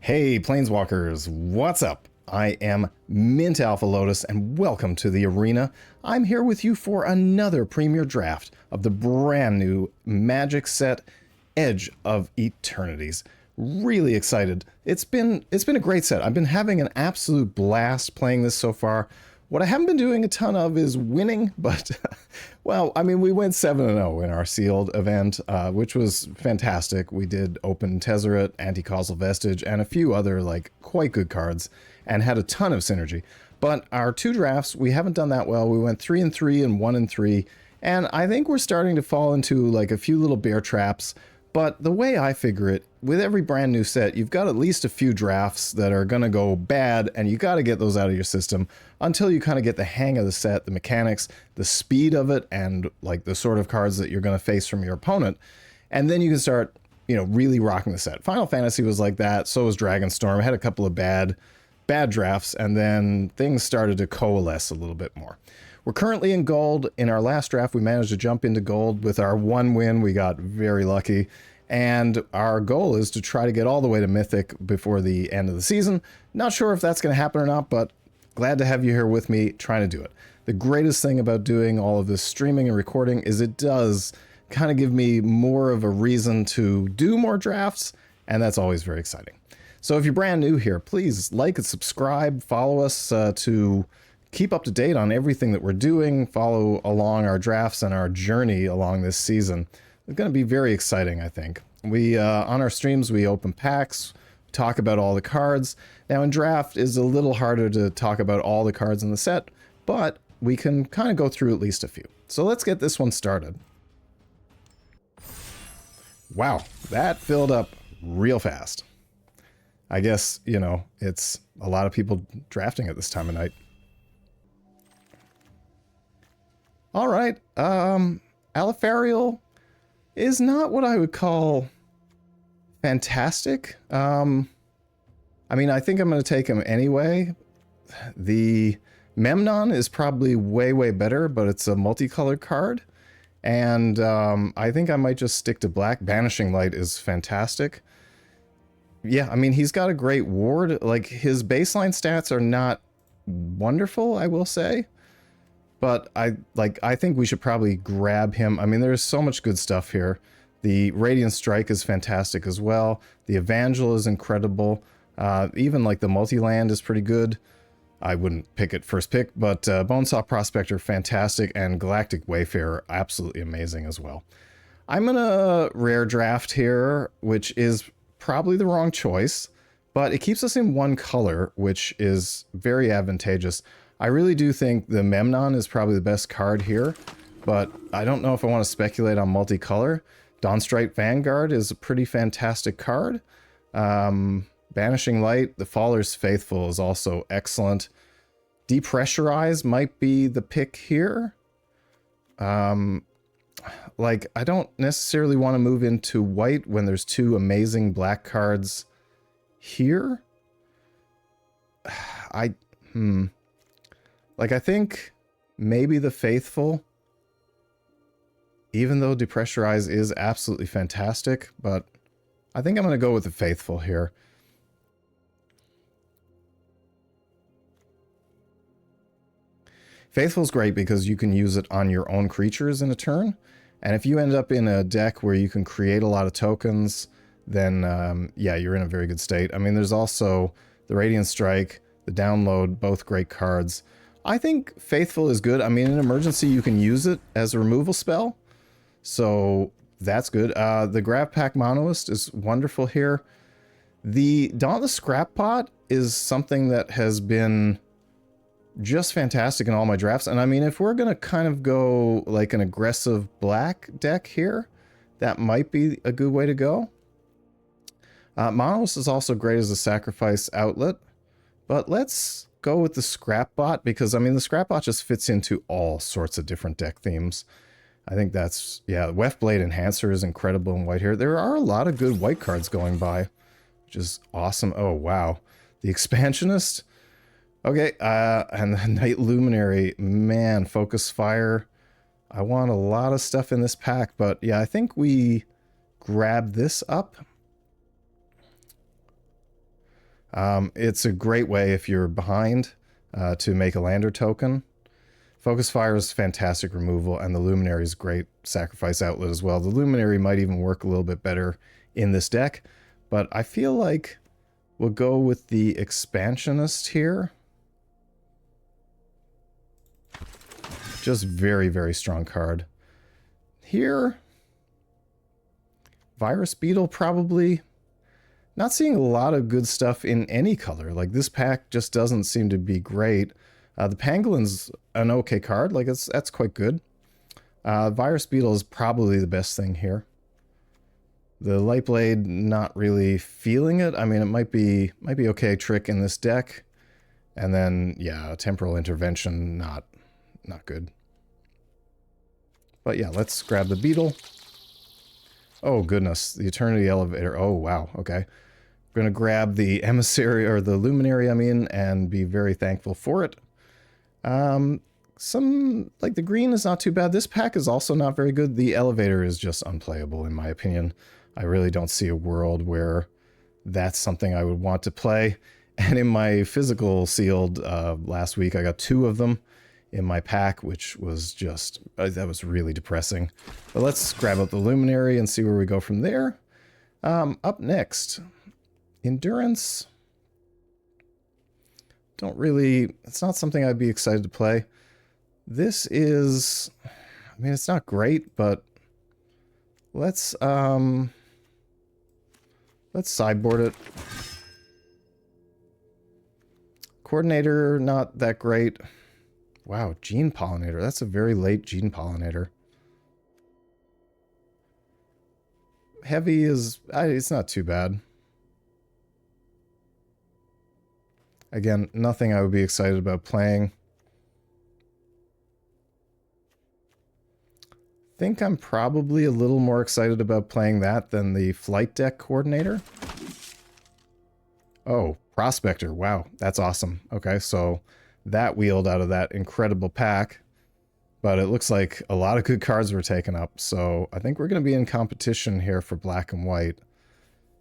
Hey Planeswalkers, what's up? I am Mint Alpha Lotus and welcome to the arena. I'm here with you for another premier draft of the brand new Magic set Edge of Eternities. Really excited. It's been a great set. I've been having an absolute blast playing this so far. What I haven't been doing a ton of is winning, but, well, I mean, we went 7-0 in our sealed event, which was fantastic. We did Open Tezzeret, Anti-Causal Vestige, and a few other, like, quite good cards, and had a ton of synergy. But our two drafts, we haven't done that well. We went 3-3 and 1-3, and I think we're starting to fall into, like, a few little bear traps. But the way I figure it, with every brand new set, you've got at least a few drafts that are going to go bad, and you got to get those out of your system until you kind of get the hang of the set, the mechanics, the speed of it, and like the sort of cards that you're going to face from your opponent. And then you can start, you know, really rocking the set. Final Fantasy was like that, so was Dragonstorm. Had a couple of bad drafts, and then things started to coalesce a little bit more. We're currently in gold. In our last draft, we managed to jump into gold with our one win. We got very lucky. And our goal is to try to get all the way to Mythic before the end of the season. Not sure if that's going to happen or not, but glad to have you here with me trying to do it. The greatest thing about doing all of this streaming and recording is it does kind of give me more of a reason to do more drafts, and that's always very exciting. So if you're brand new here, please like and subscribe, follow us to keep up to date on everything that we're doing, follow along our drafts and our journey along this season. It's going to be very exciting, I think. We, on our streams, we open packs, talk about all the cards. Now in draft is a little harder to talk about all the cards in the set, but we can kind of go through at least a few. So let's get this one started. Wow, that filled up real fast. I guess, you know, it's a lot of people drafting at this time of night. All right, Alpharael is not what I would call fantastic. I mean, I think I'm going to take him anyway. The Memnon is probably way, way better, but it's a multicolored card. And I think I might just stick to black. Banishing Light is fantastic. Yeah, I mean, he's got a great ward. Like, his baseline stats are not wonderful, I will say. But I think we should probably grab him. I mean, there's so much good stuff here. The Radiant Strike is fantastic as well. The Evangel is incredible. Even like the Multi-Land is pretty good. I wouldn't pick it first pick, but Bonesaw Prospector, fantastic, and Galactic Wayfarer, absolutely amazing as well. I'm gonna rare draft here, which is probably the wrong choice, but it keeps us in one color, which is very advantageous. I really do think the Memnon is probably the best card here, but I don't know if I want to speculate on multicolor. Dawnstrike Vanguard is a pretty fantastic card. Banishing Light, the Faller's Faithful is also excellent. Depressurize might be the pick here. Like, I don't necessarily want to move into white when there's two amazing black cards here. Like, I think maybe the Faithful, even though Depressurize is absolutely fantastic, but I think I'm going to go with the Faithful here. Faithful's great because you can use it on your own creatures in a turn, and if you end up in a deck where you can create a lot of tokens, then yeah, you're in a very good state. I mean, there's also the Radiant Strike, the Download, both great cards. I think Faithful is good. I mean, in emergency, you can use it as a removal spell, so that's good. The Grav Pack Monoist is wonderful here. The Dauntless Scrap Pot is something that has been just fantastic in all my drafts, and I mean, if we're going to kind of go like an aggressive black deck here, that might be a good way to go. Monoist is also great as a sacrifice outlet, but let's go with the Scrap Bot, because I mean the Scrap Bot just fits into all sorts of different deck themes. I think that's, yeah, Weft Blade Enhancer is incredible in white here. There are a lot of good white cards going by, which is awesome. Oh wow, the Expansionist. Okay, and the Night Luminary, man, Focus Fire. I want a lot of stuff in this pack, but yeah, I think we grab this up. It's a great way if you're behind to make a lander token. Focus Fire is fantastic removal, and the Luminary is great sacrifice outlet as well. The Luminary might even work a little bit better in this deck, but I feel like we'll go with the Expansionist here. Just very, very strong card. Here, Virus Beetle probably. Not seeing a lot of good stuff in any color. Like, this pack just doesn't seem to be great. The Pangolin's an okay card. Like, that's quite good. Virus Beetle is probably the best thing here. The Lightblade, not really feeling it. I mean, it might be okay trick in this deck. And then, yeah, Temporal Intervention, not good. But yeah, let's grab the Beetle. Oh, goodness. The Eternity Elevator. Oh, wow. Okay. I'm going to grab the Emissary, or the Luminary, I mean, and be very thankful for it. Like, the green is not too bad. This pack is also not very good. The Elevator is just unplayable, in my opinion. I really don't see a world where that's something I would want to play. And in my physical sealed last week, I got 2 of them in my pack, which was just, that was really depressing. But let's grab up the Luminary and see where we go from there. Up next, Endurance. Don't really, it's not something I'd be excited to play. This is, I mean, it's not great, but let's sideboard it. Coordinator, not that great. Wow, Gene Pollinator. That's a very late Gene Pollinator. Heavy is, it's not too bad. Again, nothing I would be excited about playing. I think I'm probably a little more excited about playing that than the Flight Deck Coordinator. Oh, Prospector. Wow, that's awesome. Okay, so that wheeled out of that incredible pack. But it looks like a lot of good cards were taken up, so I think we're going to be in competition here for black and white.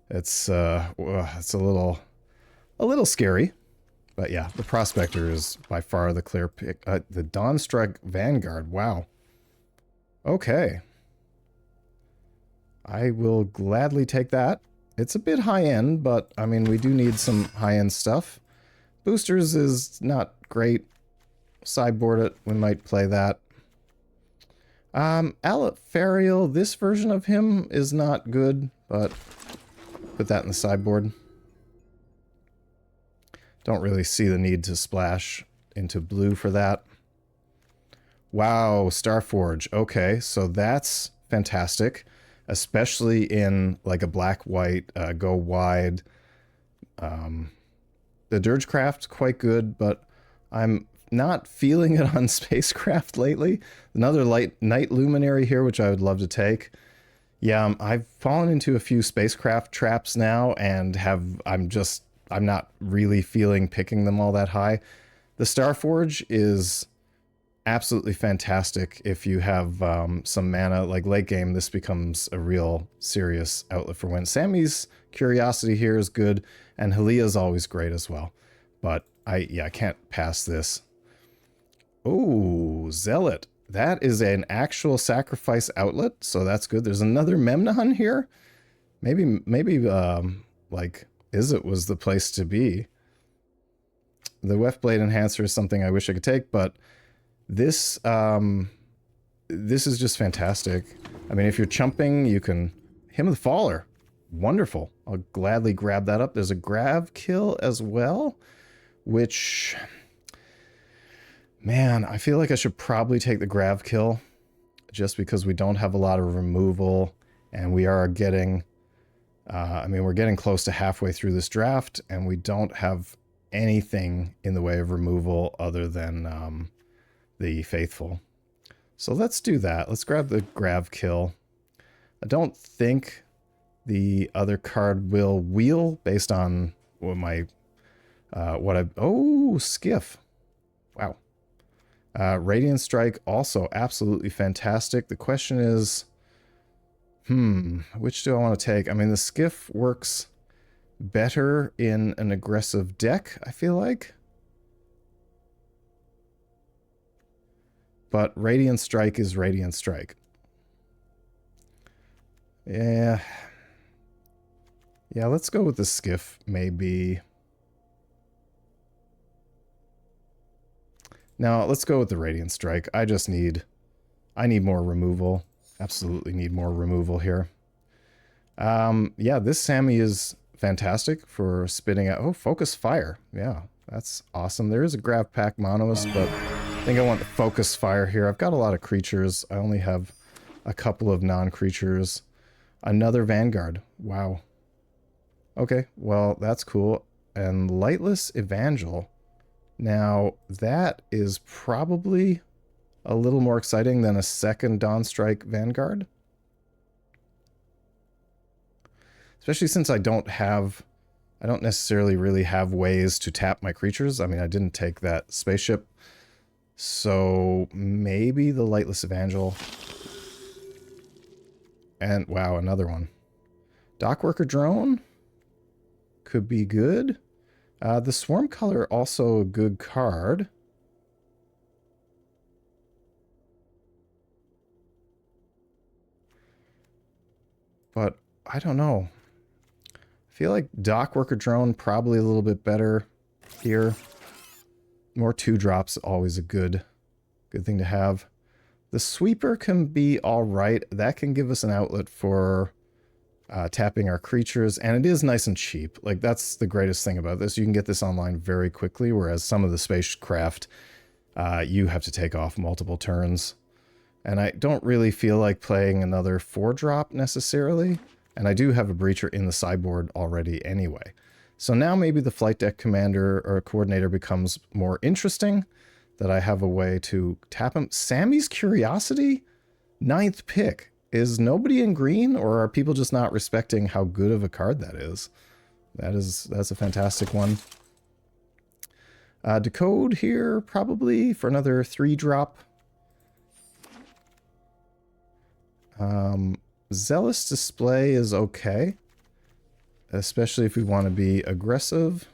It's a little scary. But yeah, the Prospector is by far the clear pick. The Dawnstruck Vanguard, wow. Okay. I will gladly take that. It's a bit high-end, but, I mean, we do need some high-end stuff. Boosters is not great. Sideboard it. We might play that. Alpharael, this version of him is not good, but put that in the sideboard. Don't really see the need to splash into blue for that. Wow, Starforge. Okay, so that's fantastic. Especially in like a black-white, go wide. The Dirgecraft, quite good, but I'm not feeling it on Spacecraft lately. Another Night Luminary here, which I would love to take. Yeah, I've fallen into a few Spacecraft traps now, and I'm not really feeling picking them all that high. The Starforge is absolutely fantastic if you have some mana. Like late game, this becomes a real serious outlet for win. Sammy's Curiosity here is good, and Helia's always great as well. But I can't pass this. Oh, Zealot. That is an actual sacrifice outlet, so that's good. There's another Memnon here. Maybe like Izzet was the place to be. The Weftblade Enhancer is something I wish I could take, but this is just fantastic. I mean, if you're chumping, you can... Hymn of the Faller. Wonderful. I'll gladly grab that up. There's a Grav Kill as well, which... Man, I feel like I should probably take the Grav Kill just because we don't have a lot of removal, and we are getting... I mean, we're getting close to halfway through this draft, and we don't have anything in the way of removal other than the Faithful. So let's do that. Let's grab the Grav Kill. I don't think the other card will wheel based on what my... Oh, Skiff. Wow. Radiant Strike, also absolutely fantastic. The question is... which do I want to take? I mean, the Skiff works better in an aggressive deck, I feel like. But Radiant Strike is Radiant Strike. Yeah. Yeah, let's go with the Skiff, maybe. Now, let's go with the Radiant Strike. I need more removal. Absolutely need more removal here. Yeah, this Sammy is fantastic for spitting out. Oh, Focus Fire. Yeah, that's awesome. There is a Grav Pack Monos, but I think I want the Focus Fire here. I've got a lot of creatures. I only have a couple of non-creatures. Another Vanguard. Wow. Okay, well, that's cool. And Lightless Evangel. Now, that is probably a little more exciting than a second Dawnstrike Vanguard. Especially since I don't necessarily really have ways to tap my creatures. I mean, I didn't take that spaceship. So maybe the Lightless Evangel. And wow, another one. Dockworker Drone could be good. The Swarm Color also a good card. But I don't know. I feel like Dockworker Drone probably a little bit better here. More 2-drops, always a good thing to have. The Sweeper can be alright. That can give us an outlet for tapping our creatures, and it is nice and cheap. Like, that's the greatest thing about this. You can get this online very quickly, whereas some of the spacecraft, you have to take off multiple turns. And I don't really feel like playing another 4-drop necessarily. And I do have a Breacher in the sideboard already anyway. So now maybe the Flight Deck Commander or Coordinator becomes more interesting, that I have a way to tap him. Sammy's Curiosity? 9th pick. Is nobody in green, or are people just not respecting how good of a card that is? That's a fantastic one. Decode here, probably, for another 3-drop. Zealous Display is okay, especially if we want to be aggressive.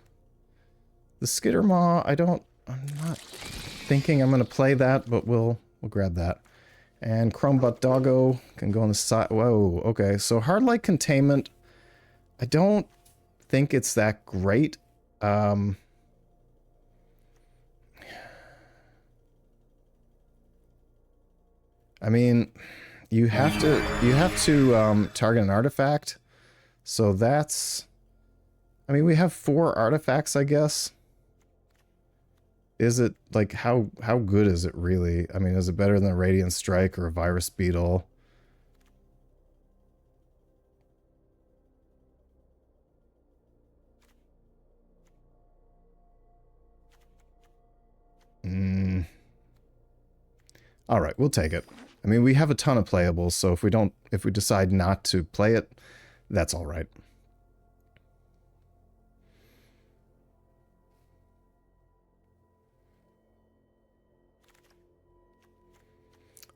The Skittermaw, I'm not thinking I'm going to play that, but we'll grab that. And Chromebutt Doggo can go on the side. Whoa, okay. So Hardlight Containment, I don't think it's that great. I mean, you have to target an artifact. So that's, I mean, we have 4 artifacts, I guess. Is it, like, how good is it really? I mean, is it better than a Radiant Strike or a Virus Beetle? All right, we'll take it. I mean, we have a ton of playables, so if we decide not to play it, that's all right.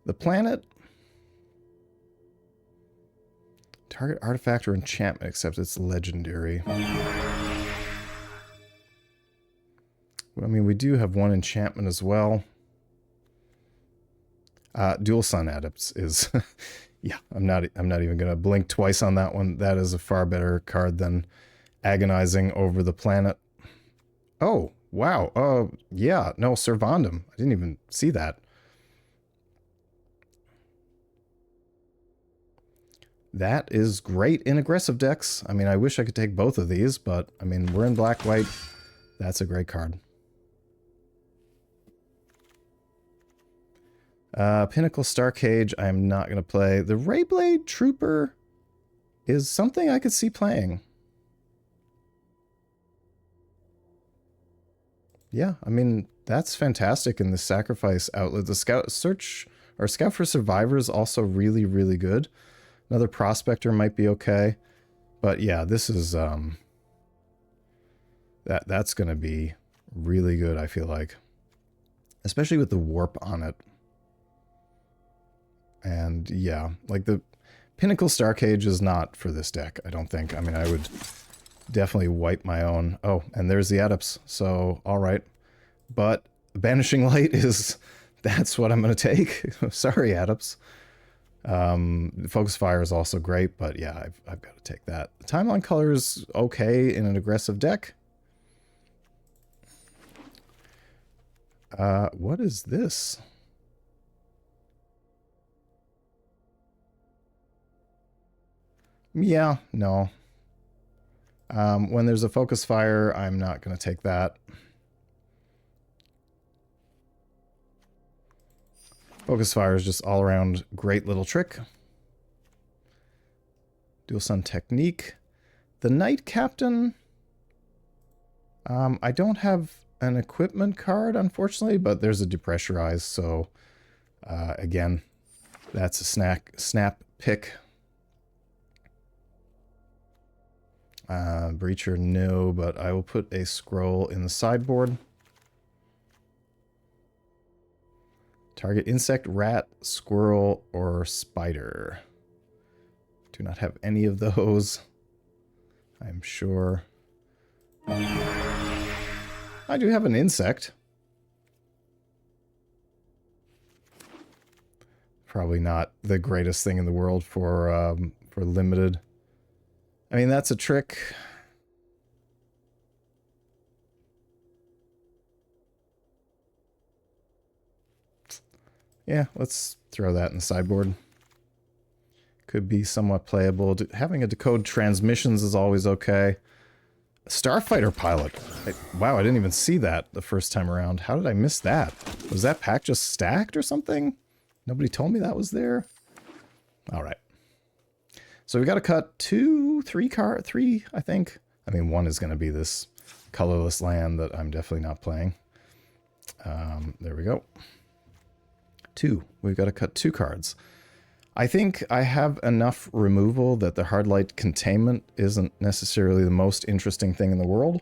The planet. Target artifact or enchantment, except it's legendary. I mean, we do have 1 enchantment as well. Dual Sun Adepts is... yeah, I'm not even going to blink twice on that one. That is a far better card than agonizing over the planet. Oh, wow. Yeah, no, Servandum. I didn't even see that. That is great in aggressive decks. I mean, I wish I could take both of these, but, I mean, we're in black-white. That's a great card. Pinnacle Starcage, I am not going to play. The Rayblade Trooper is something I could see playing. Yeah, I mean, that's fantastic in the sacrifice outlet. The Scout for Survivor is also really, really good. Another Prospector might be okay. But yeah, this is that's going to be really good, I feel like. Especially with the warp on it. And yeah, like the Pinnacle Starcage is not for this deck, I don't think. I mean, I would definitely wipe my own. Oh, and there's the adepts. So, all right. But Banishing Light is... That's what I'm going to take. Sorry, adepts. Focus Fire is also great, but yeah, I've got to take that. The Timeline Color is okay in an aggressive deck. What is this? Yeah, no. When there's a Focus Fire, I'm not going to take that. Focus Fire is just all around great little trick. Dual Sun Technique. The Knight Captain. I don't have an equipment card, unfortunately, but there's a Depressurize, so again, that's a snap pick. Breacher, no, but I will put a scroll in the sideboard. Target insect, rat, squirrel, or spider. Do not have any of those, I'm sure. I do have an insect. Probably not the greatest thing in the world for limited. I mean, that's a trick. Yeah, let's throw that in the sideboard. Could be somewhat playable. Having a Decode Transmissions is always okay. Starfighter Pilot. Wow, I didn't even see that the first time around. How did I miss that? Was that pack just stacked or something? Nobody told me that was there? Alright. So we got to cut three, I think. I mean, one is going to be this colorless land that I'm definitely not playing. There we go. Two. We've got to cut 2 cards. I think I have enough removal that the hard light containment isn't necessarily the most interesting thing in the world.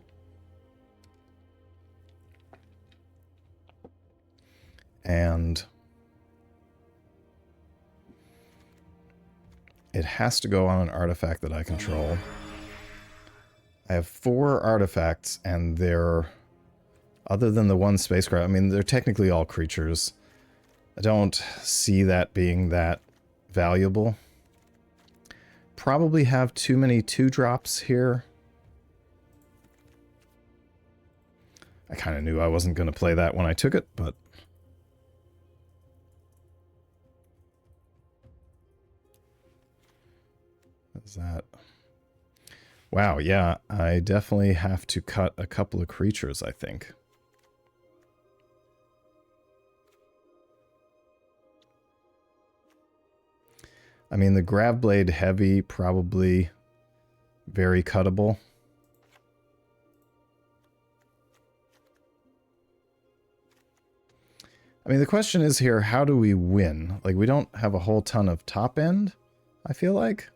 And it has to go on an artifact that I control. I have 4 artifacts, and they're, other than the one spacecraft, I mean, they're technically all creatures. I don't see that being that valuable. Probably have too many 2-drops here. I kind of knew I wasn't going to play that when I took it, but... What is that? Wow, yeah, I definitely have to cut a couple of creatures, I think. I mean, the Gravblade Heavy, probably very cuttable. I mean, the question is here, how do we win? Like, we don't have a whole ton of top end, I feel like.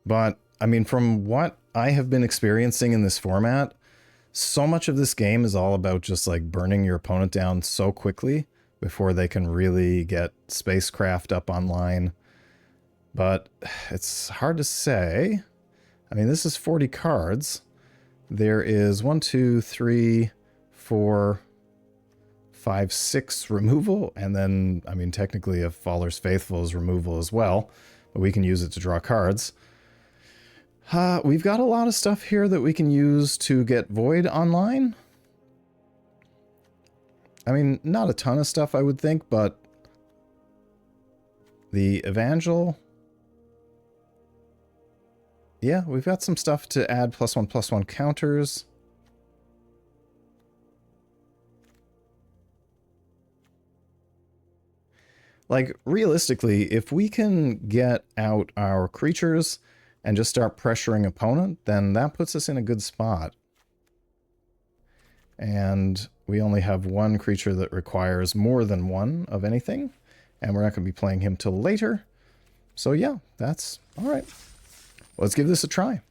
But, I mean, from what I have been experiencing in this format, so much of this game is all about just like burning your opponent down so quickly before they can really get spacecraft up online. But it's hard to say. I mean, this is 40 cards. There is 1, 2, 3, 4, 5, 6 removal. And then, I mean, technically a Faller's Faithful is removal as well. But we can use it to draw cards. We've got a lot of stuff here that we can use to get Void online. I mean, not a ton of stuff, I would think, but the Evangel... Yeah, we've got some stuff to add +1/+1 counters. Like, realistically, if we can get out our creatures and just start pressuring opponent, then that puts us in a good spot. And we only have 1 creature that requires more than 1 of anything, and we're not going to be playing him till later. So yeah, that's all right. Let's give this a try.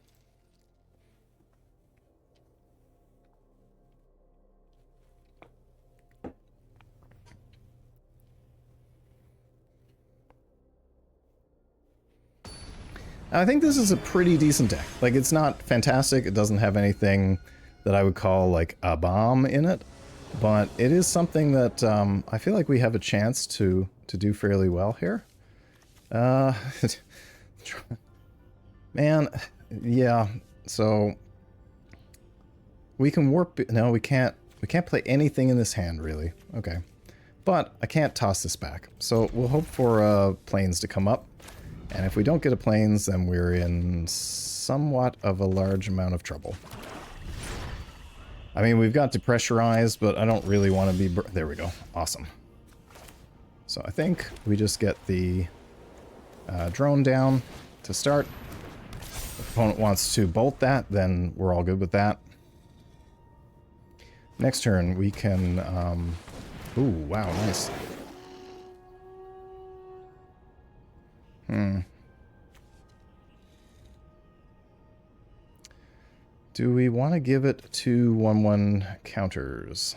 I think this is a pretty decent deck. Like, it's not fantastic. It doesn't have anything that I would call, like, a bomb in it. But it is something that I feel like we have a chance to do fairly well here. Man, yeah. So we can warp. No, we can't. We can't play anything in this hand, really. Okay, but I can't toss this back. So we'll hope for planes to come up, and if we don't get a planes, then we're in somewhat of a large amount of trouble. I mean, we've got depressurized, but I don't really want to be... There we go. Awesome. So I think we just get the drone down to start. If the opponent wants to bolt that, then we're all good with that. Next turn, we can... Ooh, wow, nice. Do we want to give it 2 1/1 counters?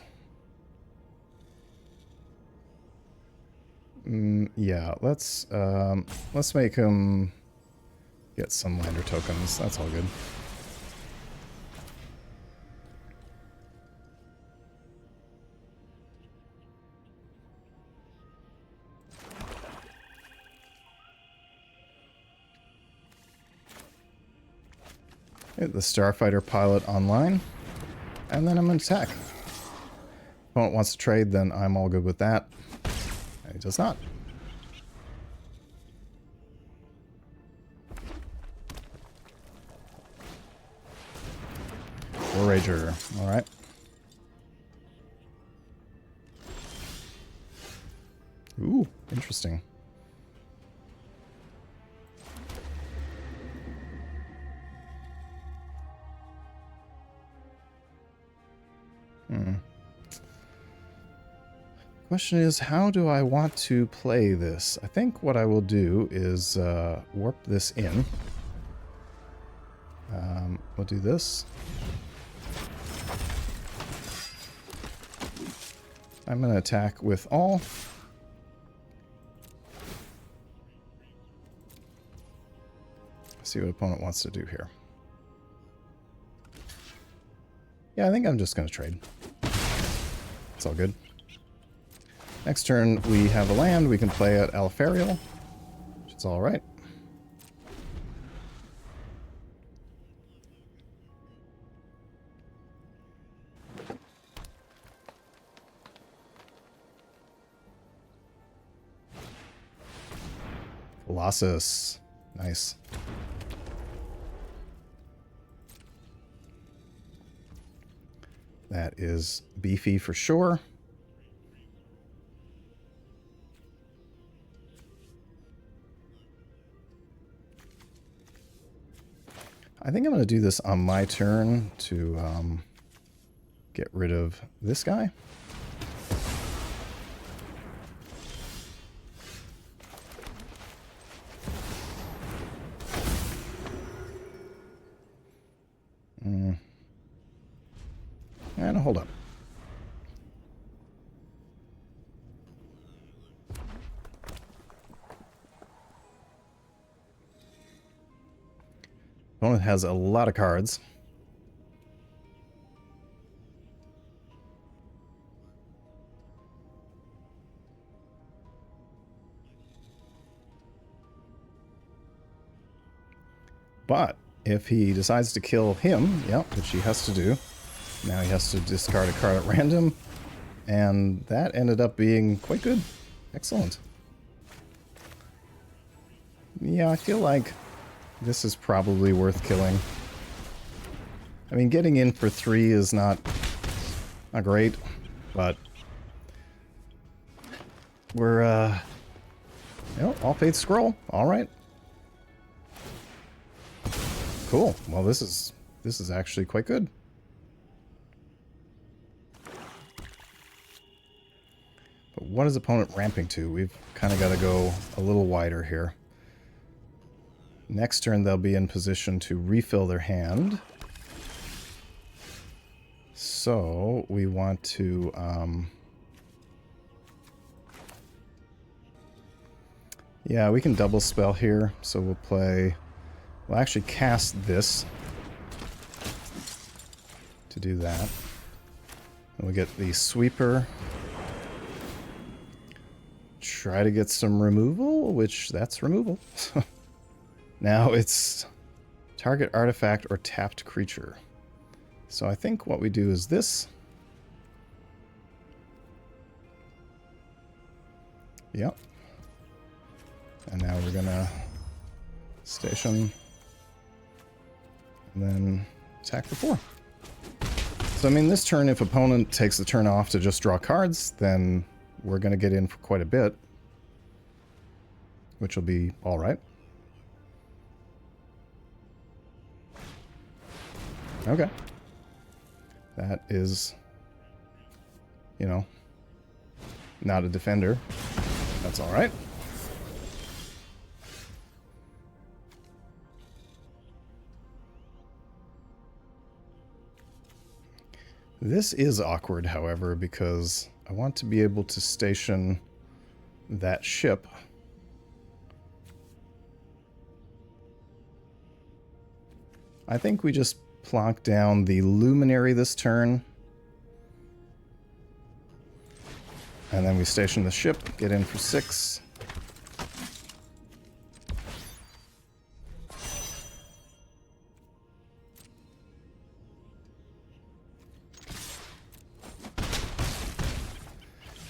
Yeah, let's make him get some lander tokens. That's all good. Get the Starfighter pilot online, and then I'm going to attack. If opponent wants to trade, then I'm all good with that. And he does not. War Rager, alright. Ooh, interesting. Question is, how do I want to play this? I think what I will do is warp this in. We'll do this. I'm going to attack with all. See what opponent wants to do here. Yeah, I think I'm just going to trade. It's all good. Next turn, we have a land. We can play at Alpharael, which is all right. Colossus. Nice. That is beefy for sure. I think I'm going to do this on my turn to get rid of this guy. And hold up. Opponent has a lot of cards. But if he decides to kill him, yep, which he has to do, now he has to discard a card at random, and that ended up being quite good. Excellent. Yeah, I feel like this is probably worth killing. I mean, getting in for 3 is not great, but we're, you know, all faith scroll. All right. Cool. Well, this is actually quite good. But what is opponent ramping to? We've kind of got to go a little wider here. Next turn, they'll be in position to refill their hand. So, we want to... yeah, we can double spell here. So we'll play We'll actually cast this to do that. And we get the sweeper. Try to get some removal, which that's removal. Now it's target artifact or tapped creature. So I think what we do is this. Yep. And now we're gonna station and then attack for 4. So I mean, this turn, if opponent takes the turn off to just draw cards, then we're gonna get in for quite a bit, which will be all right. Okay. That is, you know, not a defender. That's all right. This is awkward, however, because I want to be able to station that ship. I think we just plonk down the Luminary this turn. And then we station the ship, get in for 6.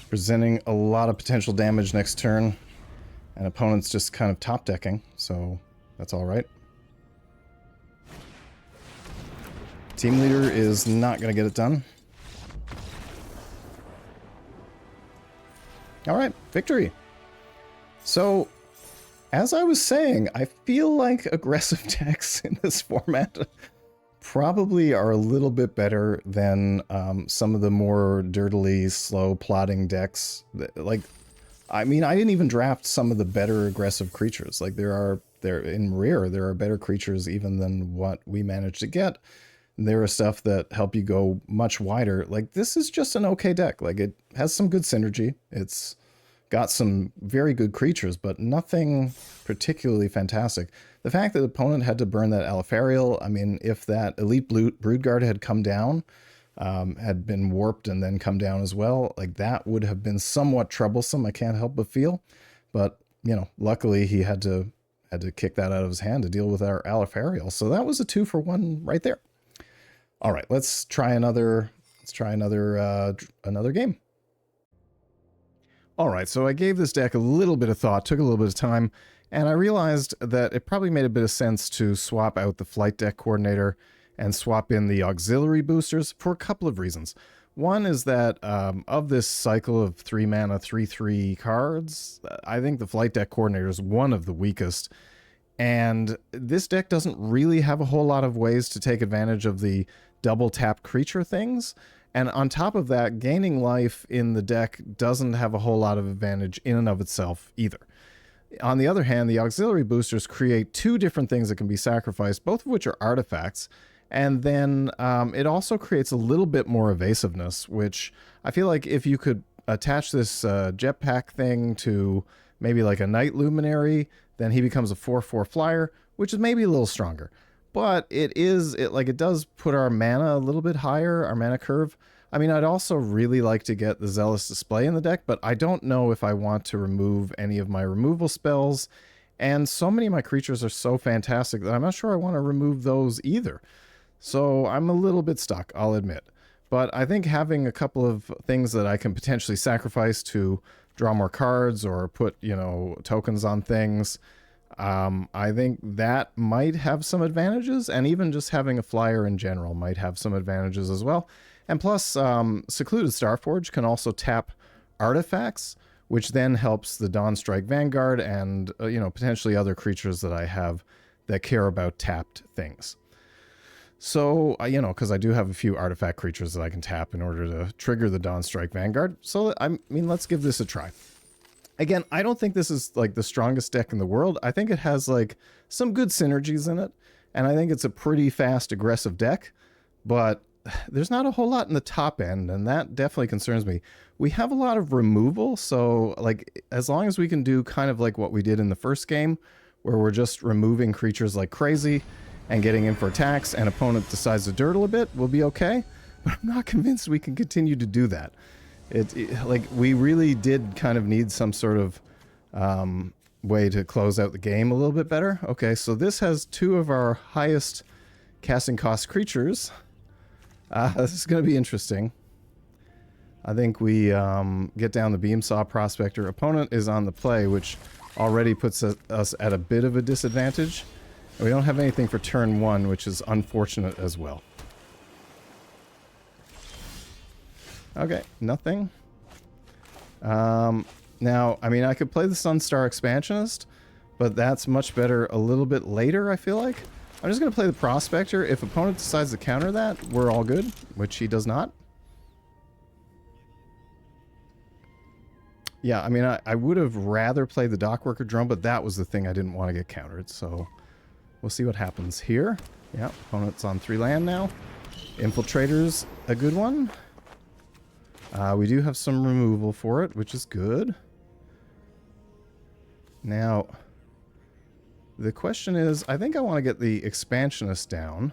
Presenting a lot of potential damage next turn. And opponent's just kind of top decking, so that's alright. Team leader is not going to get it done. Alright, victory. So, as I was saying, I feel like aggressive decks in this format probably are a little bit better than some of the more dirtily slow plotting decks. Like, I mean, I didn't even draft some of the better aggressive creatures. Like, there are better creatures even than what we managed to get. There are stuff that help you go much wider. Like, this is just an okay deck. Like, it has some good synergy. It's got some very good creatures, but nothing particularly fantastic. The fact that the opponent had to burn that Alpharael, I mean, if that Elite Broodguard had come down, had been warped and then come down as well, like, that would have been somewhat troublesome, I can't help but feel. But, you know, luckily he had to kick that out of his hand to deal with our Alpharael. So that was a 2-for-1 right there. All right, let's try another game. All right, so I gave this deck a little bit of thought, took a little bit of time, and I realized that it probably made a bit of sense to swap out the Flight Deck Coordinator and swap in the auxiliary boosters for a couple of reasons. One is that of this cycle of 3-mana, 3/3 cards, I think the Flight Deck Coordinator is one of the weakest. And this deck doesn't really have a whole lot of ways to take advantage of the double tap creature things. And on top of that, gaining life in the deck doesn't have a whole lot of advantage in and of itself either. On the other hand, the auxiliary boosters create 2 different things that can be sacrificed, both of which are artifacts. And then it also creates a little bit more evasiveness, which I feel like if you could attach this jetpack thing to maybe like a Night Luminary, then he becomes a 4/4 flyer, which is maybe a little stronger. But it does put our mana a little bit higher, our mana curve. I mean, I'd also really like to get the Zealous Display in the deck, but I don't know if I want to remove any of my removal spells. And so many of my creatures are so fantastic that I'm not sure I want to remove those either. So I'm a little bit stuck, I'll admit. But I think having a couple of things that I can potentially sacrifice to draw more cards or put, you know, tokens on things, I think that might have some advantages, and even just having a flyer in general might have some advantages as well. And plus, Secluded Starforge can also tap artifacts, which then helps the Dawnstrike Vanguard and, you know, potentially other creatures that I have that care about tapped things. So, you know, because I do have a few artifact creatures that I can tap in order to trigger the Dawnstrike Vanguard. So, I mean, let's give this a try. Again, I don't think this is like the strongest deck in the world. I think it has like some good synergies in it, and I think it's a pretty fast, aggressive deck, but there's not a whole lot in the top end, and that definitely concerns me. We have a lot of removal, so like as long as we can do kind of like what we did in the first game, where we're just removing creatures like crazy and getting in for attacks, and opponent decides to dirtle a bit, we'll be okay. But I'm not convinced we can continue to do that. Like, we really did kind of need some sort of way to close out the game a little bit better. Okay, so this has two of our highest casting cost creatures. This is going to be interesting. I think we get down the Beamsaw Prospector. Opponent is on the play, which already puts us at a bit of a disadvantage. And we don't have anything for turn 1, which is unfortunate as well. Okay, nothing. Now, I mean, I could play the Sunstar Expansionist, but that's much better a little bit later, I feel like. I'm just going to play the Prospector. If opponent decides to counter that, we're all good, which he does not. Yeah, I mean, I would have rather played the Dockworker Drone, but that was the thing I didn't want to get countered, so we'll see what happens here. Yeah, opponent's on 3 land now. Infiltrator's a good one. We do have some removal for it, which is good. Now, the question is, I think I want to get the Expansionist down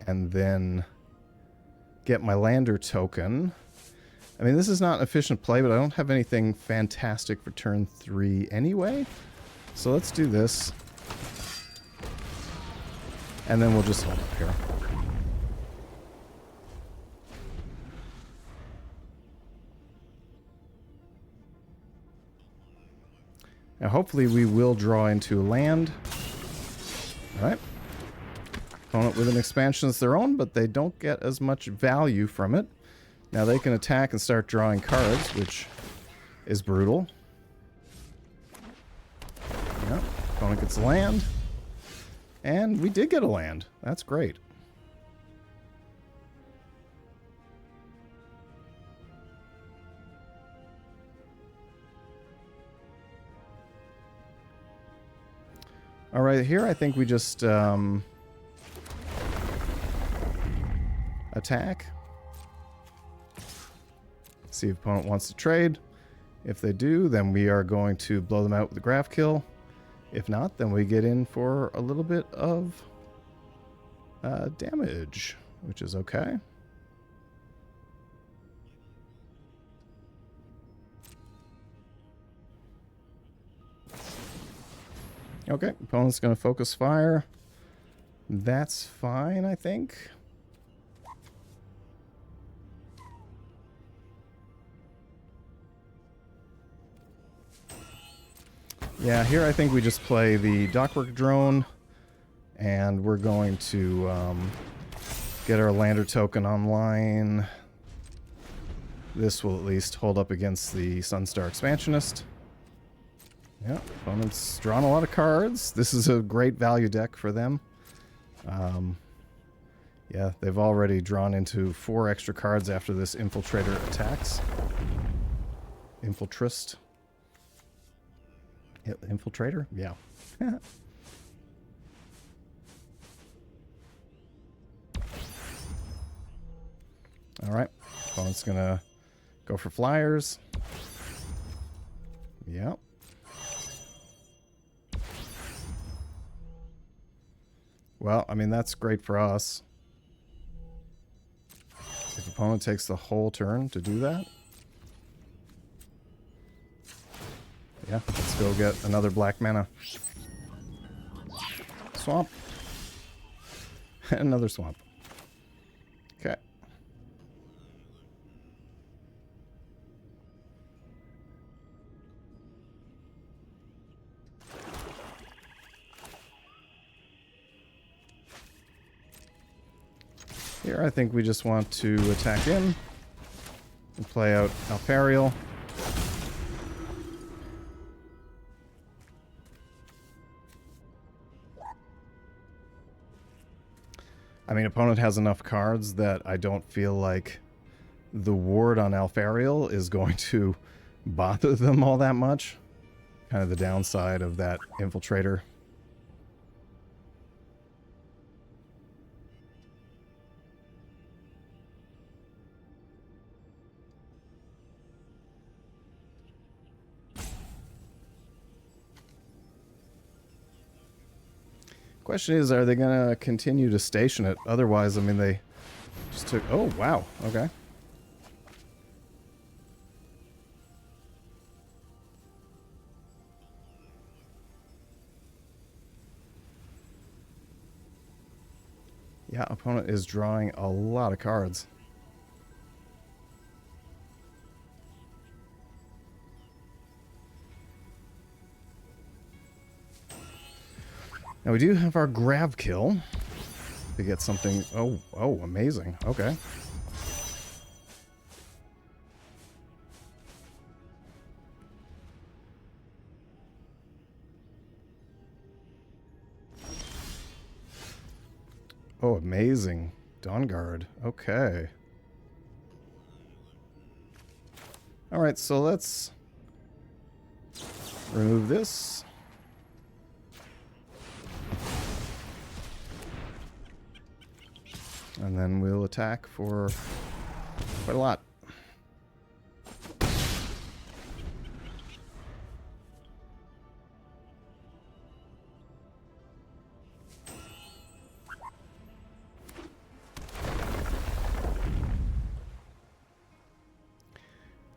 and then get my Lander token. I mean, this is not an efficient play, but I don't have anything fantastic for turn 3 anyway. So let's do this. And then we'll just hold up here. Now, hopefully we will draw into land. Alright. Opponent with an expansion is their own, but they don't get as much value from it. Now they can attack and start drawing cards, which is brutal. Yeah, opponent gets land. And we did get a land. That's great. Alright, here I think we just attack. See if opponent wants to trade. If they do, then we are going to blow them out with the graph kill. If not, then we get in for a little bit of damage, which is okay. Okay, opponent's going to focus fire. That's fine, I think. Yeah, here I think we just play the Dockwork Drone, and we're going to get our Lander token online. This will at least hold up against the Sunstar Expansionist. Yeah, opponent's drawn a lot of cards. This is a great value deck for them. Yeah, they've already drawn into 4 extra cards after this Infiltrator attacks. Infiltrist. Infiltrator? Yeah. Alright. Opponent's gonna go for flyers. Yep. Well, I mean, that's great for us. If opponent takes the whole turn to do that. Yeah, let's go get another black mana. Swamp. Another swamp. Okay. Here, I think we just want to attack in and play out Alpharael. I mean, opponent has enough cards that I don't feel like the ward on Alpharael is going to bother them all that much. Kind of the downside of that Infiltrator. Question is, are they going to continue to station it? Otherwise, I mean, they just took... Oh, wow. Okay. Yeah, opponent is drawing a lot of cards. Now we do have our grab kill to get something. Oh, amazing. Okay. Oh, amazing. Dawnguard. Okay. All right, so let's remove this. And then we'll attack for quite a lot.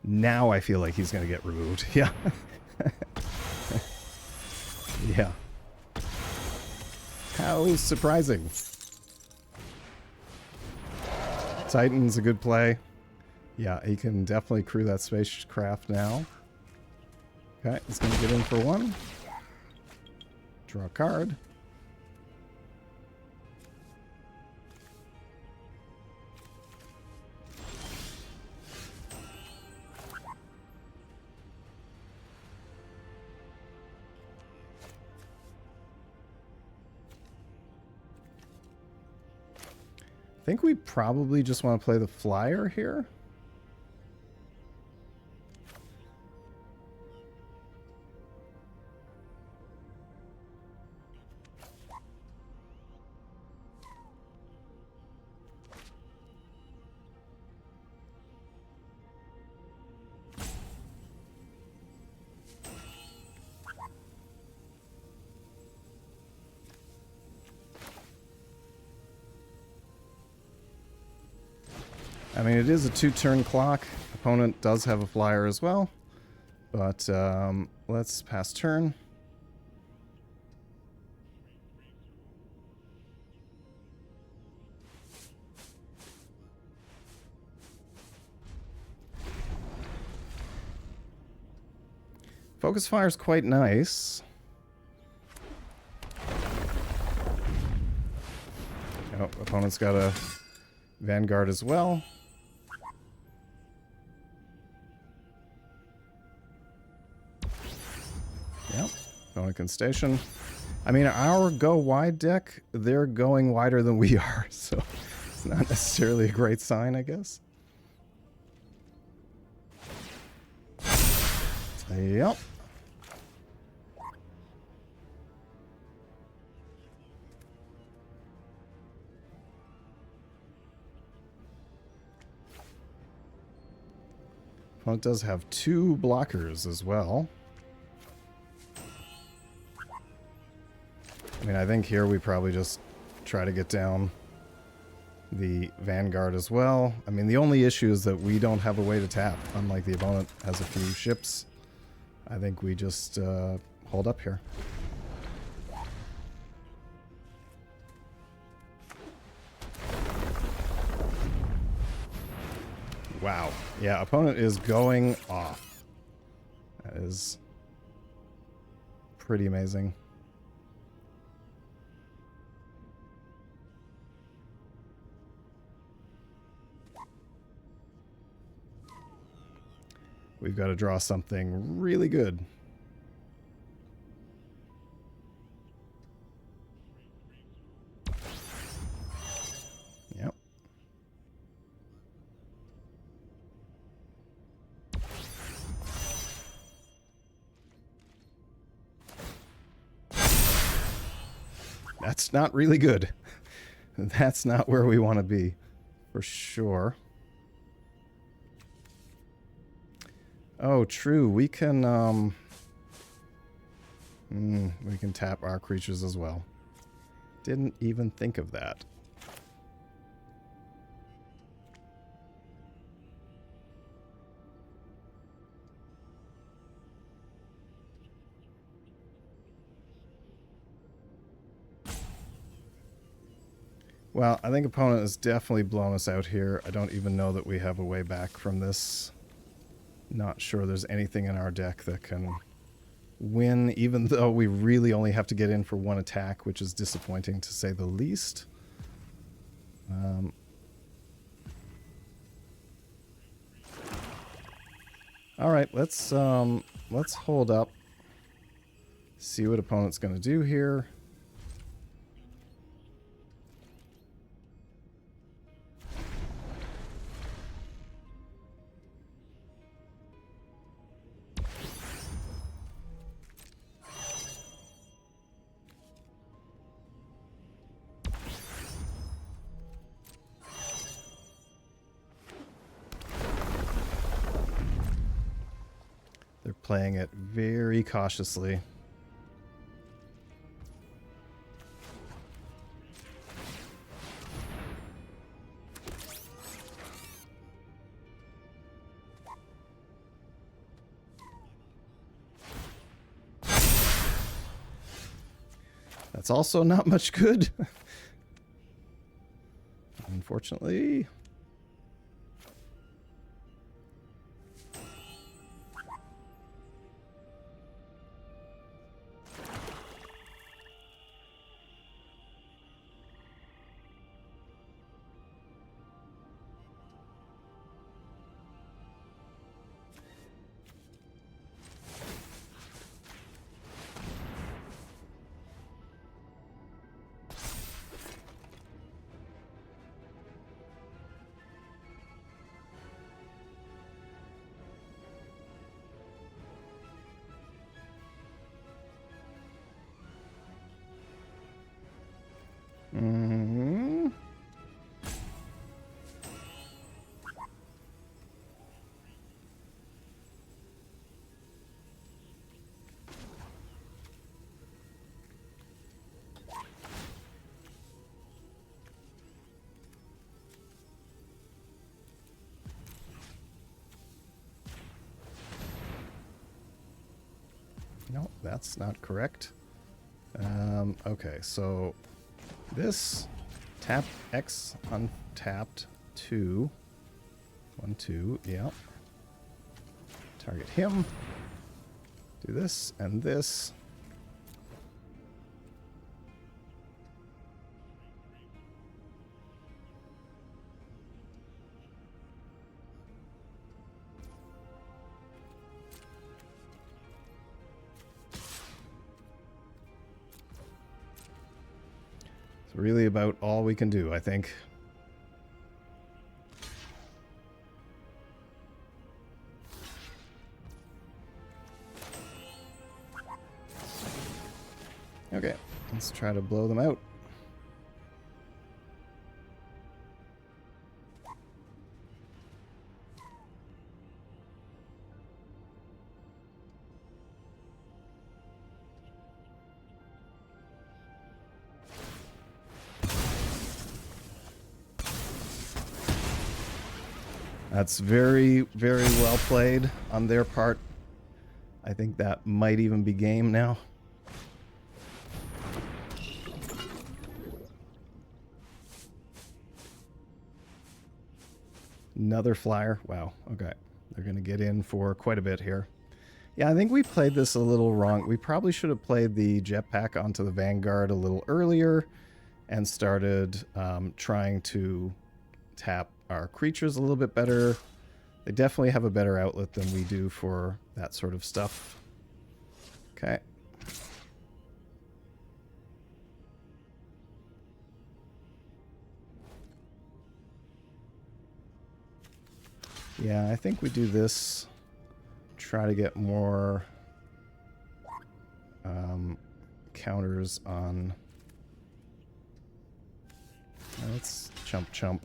Now I feel like he's going to get removed. Yeah. Yeah. How surprising. Titan's a good play. Yeah, he can definitely crew that spacecraft now. Okay, he's going to get in for one. Draw a card. I think we probably just want to play the flyer here. I mean, it is a 2-turn clock. Opponent does have a flyer as well. But let's pass turn. Focus fire is quite nice. Oh, opponent's got a Vanguard as well. Yep, opponent can station. I mean, our go wide deck, they're going wider than we are, so it's not necessarily a great sign, I guess. Yep. Opponent does have 2 blockers as well. I mean, I think here we probably just try to get down the Vanguard as well. I mean, the only issue is that we don't have a way to tap, unlike the opponent has a few ships. I think we just hold up here. Wow. Yeah, opponent is going off. That is pretty amazing. We've got to draw something really good. Yep. That's not really good. That's not where we want to be, for sure. Oh, true. We can tap our creatures as well. Didn't even think of that. Well, I think opponent has definitely blown us out here. I don't even know that we have a way back from this. Not sure there's anything in our deck that can win, even though we really only have to get in for one attack, which is disappointing to say the least. All right, let's hold up. See what opponent's going to do here. They're playing it very cautiously. That's also not much good. Unfortunately. No, that's not correct. Okay, so this tap X untapped 2. 1, 2, yeah. Target him. Do this and this. It's really about all we can do, I think. Okay, let's try to blow them out. That's very, very well played on their part. I think that might even be game now. Another flyer. Wow. Okay. They're going to get in for quite a bit here. Yeah, I think we played this a little wrong. We probably should have played the jetpack onto the Vanguard a little earlier and started trying to tap our creatures a little bit better. They definitely have a better outlet than we do for that sort of stuff. Okay. Yeah, I think we do this. Try to get more counters on. Let's chump.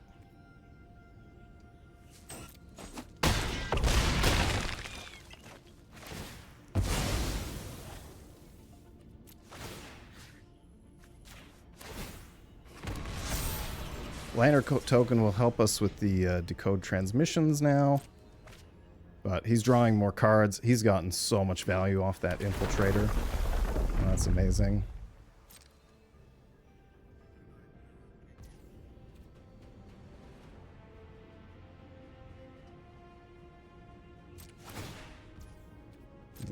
Lantern token will help us with the decode transmissions now. But he's drawing more cards. He's gotten so much value off that infiltrator. Oh, that's amazing.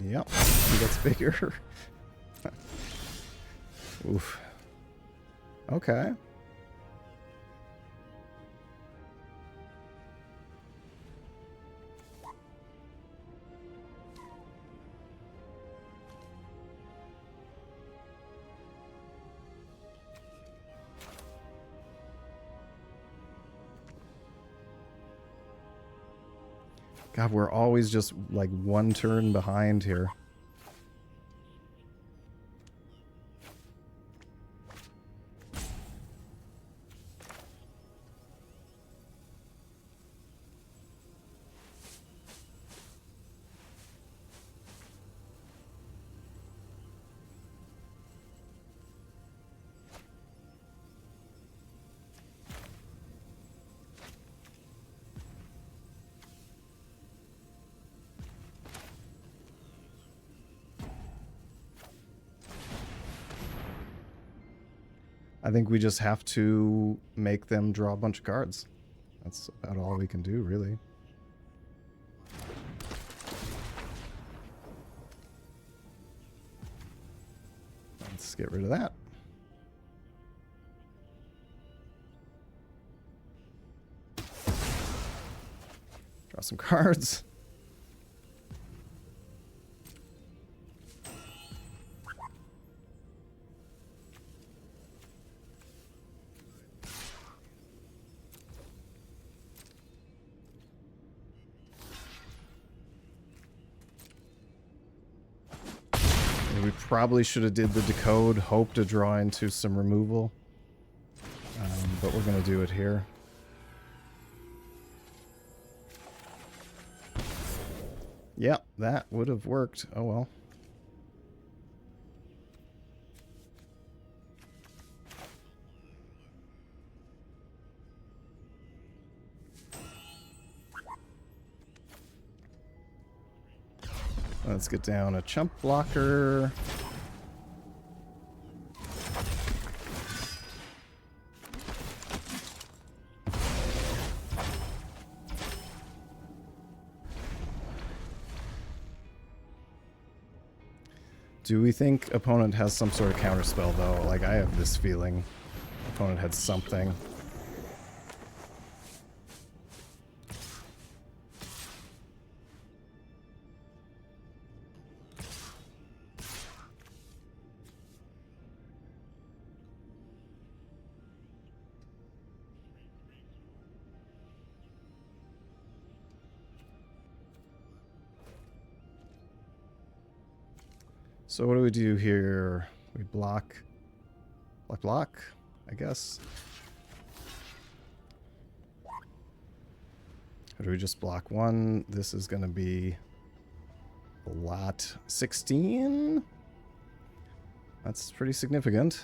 Yep, he gets bigger. Oof. Okay. God, we're always just like one turn behind here. I think we just have to make them draw a bunch of cards. That's about all we can do, really. Let's get rid of that. Draw some cards. We probably should have did the decode, hope to draw into some removal. But we're going to do it here. Yep, that would have worked. Oh well. Let's get down a chump blocker. Do we think opponent has some sort of counterspell though? Like, I have this feeling opponent had something. So what do we do here? We block, I guess. Or do we just block one? This is going to be lot 16. That's pretty significant.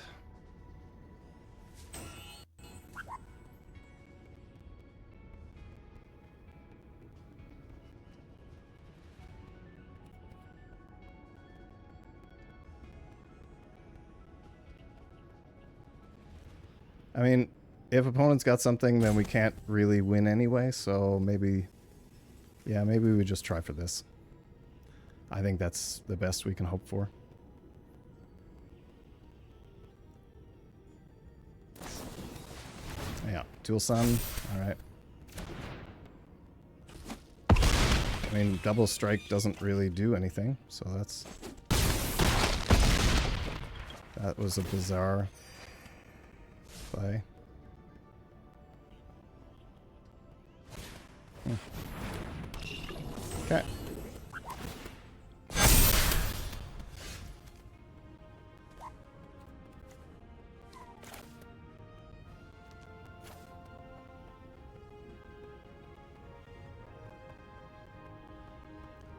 I mean, if opponent's got something, then we can't really win anyway, so maybe... Yeah, maybe we just try for this. I think that's the best we can hope for. Yeah, dual sun. Alright. I mean, double strike doesn't really do anything, so that's... That was a bizarre... play. Okay.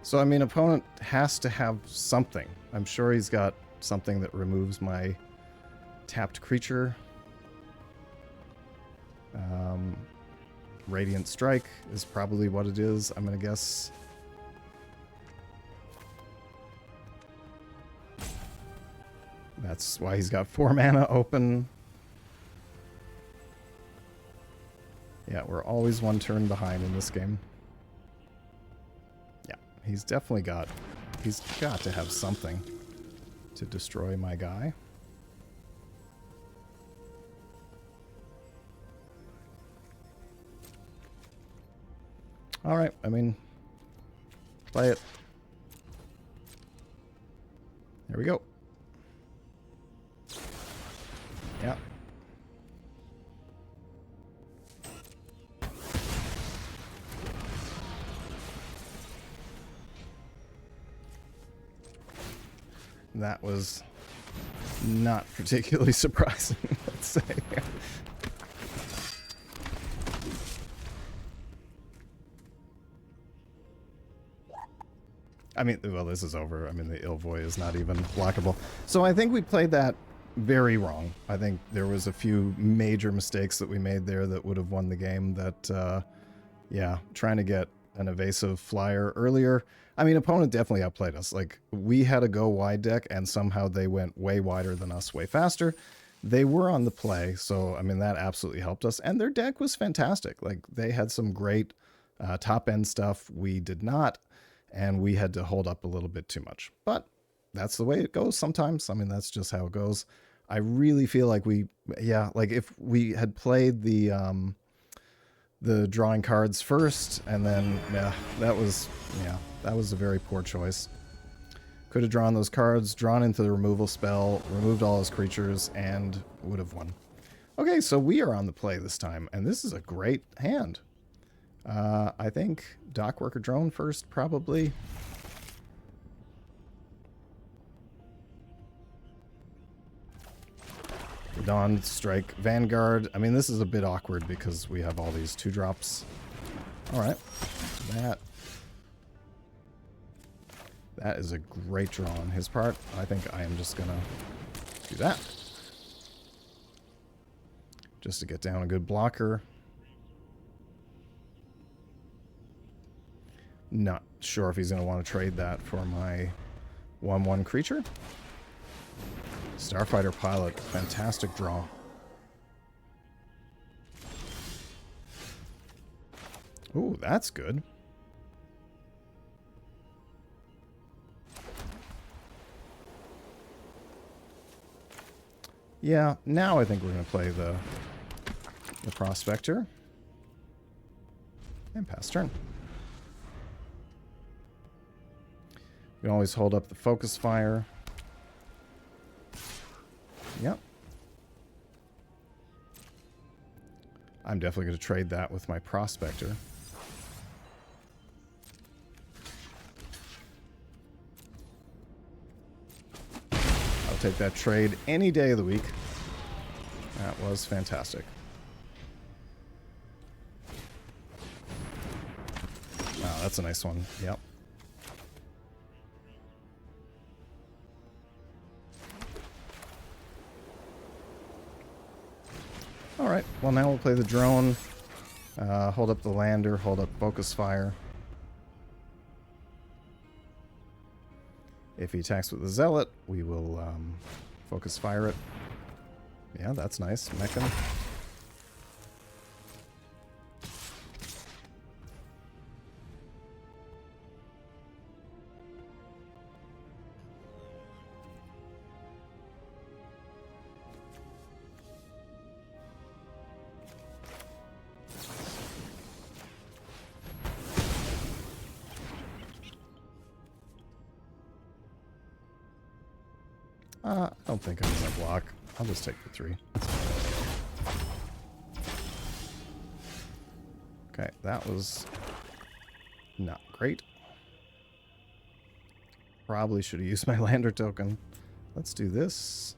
So, I mean, opponent has to have something. I'm sure he's got something that removes my tapped creature. Radiant Strike is probably what it is, I'm going to guess. That's why he's got 4 mana open. Yeah, we're always 1 turn behind in this game. Yeah, he's definitely got... He's got to have something to destroy my guy. Alright, I mean... Play it. There we go. Yeah. That was not particularly surprising, let's say. I mean, well, this is over. I mean, the Ilvoy is not even blockable. So I think we played that very wrong. I think there was a few major mistakes that we made there that would have won the game. That, yeah, trying to get an evasive flyer earlier. I mean, opponent definitely outplayed us. Like, we had a go wide deck, and somehow they went way wider than us, way faster. They were on the play, so, I mean, that absolutely helped us. And their deck was fantastic. Like, they had some great top-end stuff. We did not, and we had to hold up a little bit too much. But that's the way it goes sometimes. I mean, that's just how it goes. I really feel like like, if we had played the drawing cards first, and then, yeah, that was a very poor choice. Could have drawn those cards, drawn into the removal spell, removed all his creatures, and would have won. Okay, so we are on the play this time, and this is a great hand. I think Dockworker Drone first, probably. Dawn Strike Vanguard. I mean, this is a bit awkward because we have all these 2-drops. Alright. That is a great draw on his part. I think I am just going to do that. Just to get down a good blocker. Not sure if he's going to want to trade that for my 1/1 creature. Starfighter Pilot, fantastic draw. Ooh, that's good. Yeah, now I think we're going to play the Prospector. And pass turn. You can always hold up the Focus Fire. Yep. I'm definitely going to trade that with my Prospector. I'll take that trade any day of the week. That was fantastic. Wow, that's a nice one. Yep. Alright, well now we'll play the drone, hold up the lander, hold up focus fire. If he attacks with the zealot, we will focus fire it. Yeah, that's nice. Mechan. I don't think I'm going to block. I'll just take the 3. Okay, that was not great. Probably should have used my lander token. Let's do this.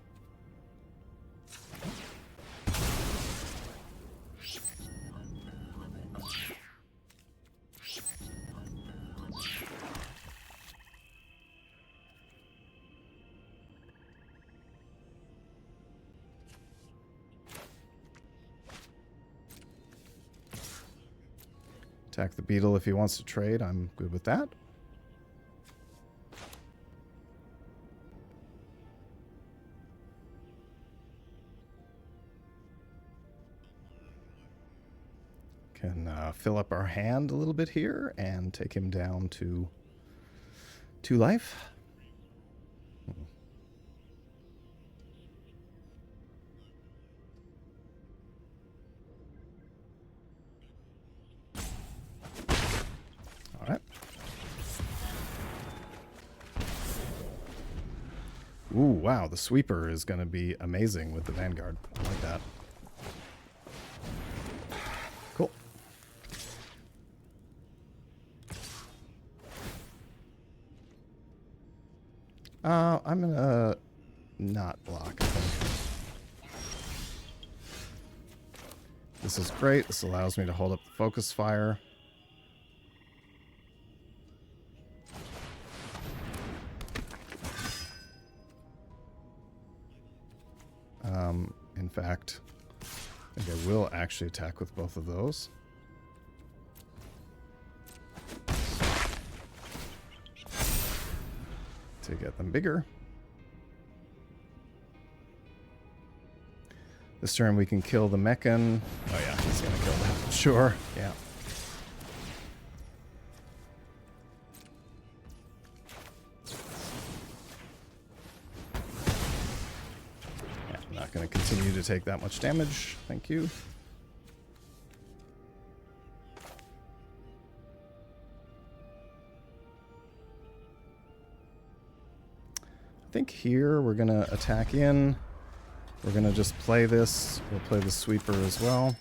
Attack the beetle if he wants to trade. I'm good with that. Can fill up our hand a little bit here and take him down to 2 life. All right. Ooh, wow, the sweeper is going to be amazing with the Vanguard. I like that. Cool. I'm going to not block, I think. This is great. This allows me to hold up the focus fire. In fact, I think I will actually attack with both of those. To get them bigger. This turn we can kill the Mechan. Oh yeah, he's gonna kill that. Sure, yeah. Going to continue to take that much damage. Thank you. I think here we're going to attack in. We're going to just play this. We'll play the sweeper as well.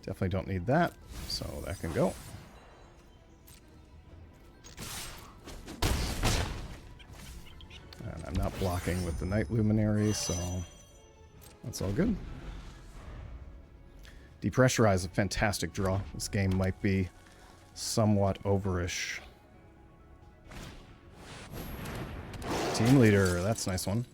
Definitely don't need that, so that can go. And I'm not blocking with the Night Luminary, so that's all good. Depressurize, a fantastic draw. This game might be somewhat overish. Team leader, that's a nice one.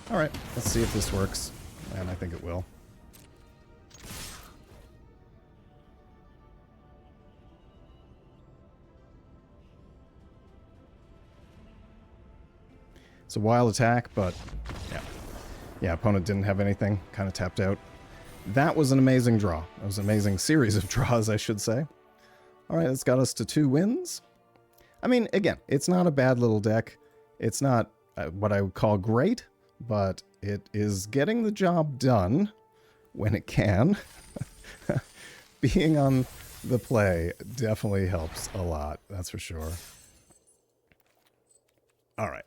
Alright, let's see if this works. And I think it will. It's a wild attack, but yeah. Yeah, opponent didn't have anything. Kind of tapped out. That was an amazing draw. That was an amazing series of draws, I should say. Alright, that's got us to 2 wins. I mean, again, it's not a bad little deck. It's not what I would call great, but it is getting the job done when it can. Being on the play definitely helps a lot, that's for sure. All right.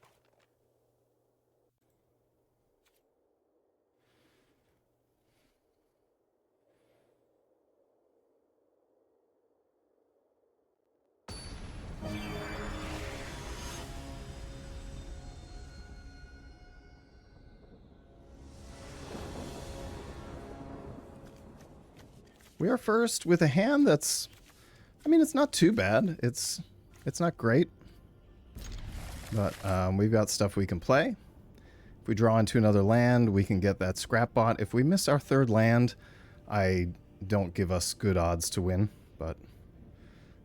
We are first with a hand that's, I mean, it's not too bad. It's not great, but we've got stuff we can play. If we draw into another land, we can get that scrap bot. If we miss our 3rd land, I don't give us good odds to win, but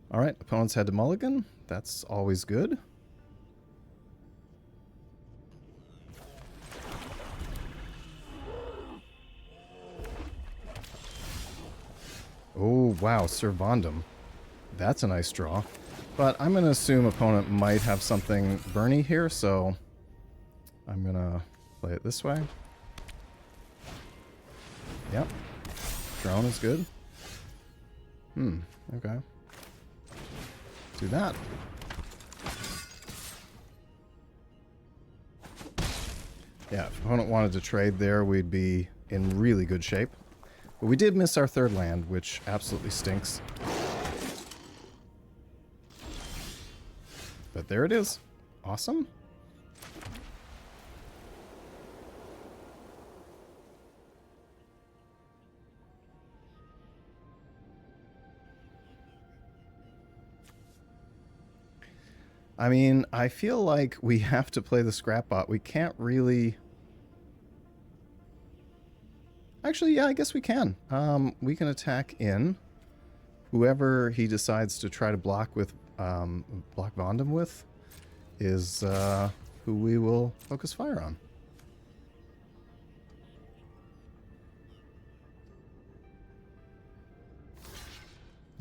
all right, opponents had to mulligan. That's always good. Oh, wow, Servandum. That's a nice draw. But I'm going to assume opponent might have something Bernie here, so I'm going to play it this way. Yep. Drone is good. Okay. Do that. Yeah, if opponent wanted to trade there, we'd be in really good shape. But we did miss our 3rd land, which absolutely stinks. But there it is. Awesome. I mean, I feel like we have to play the scrap bot. We can't really... Actually, yeah, I guess we can. We can attack in. Whoever he decides to try to block with, block Vondom with is who we will focus fire on.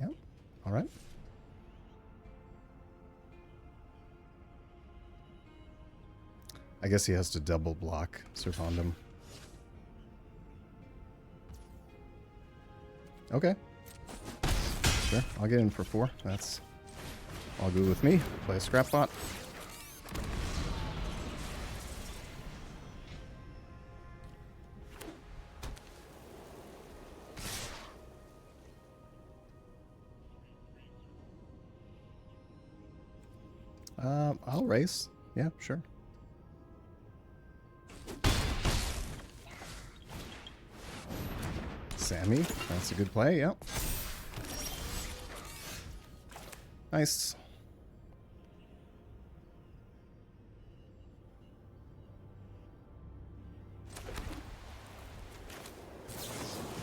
Yep. All right. I guess he has to double block Sir Vondom. Okay. Sure, I'll get in for 4. That's all good with me. Play a scrap bot. I'll race. Yeah, sure. Sammy, that's a good play, yep. Nice.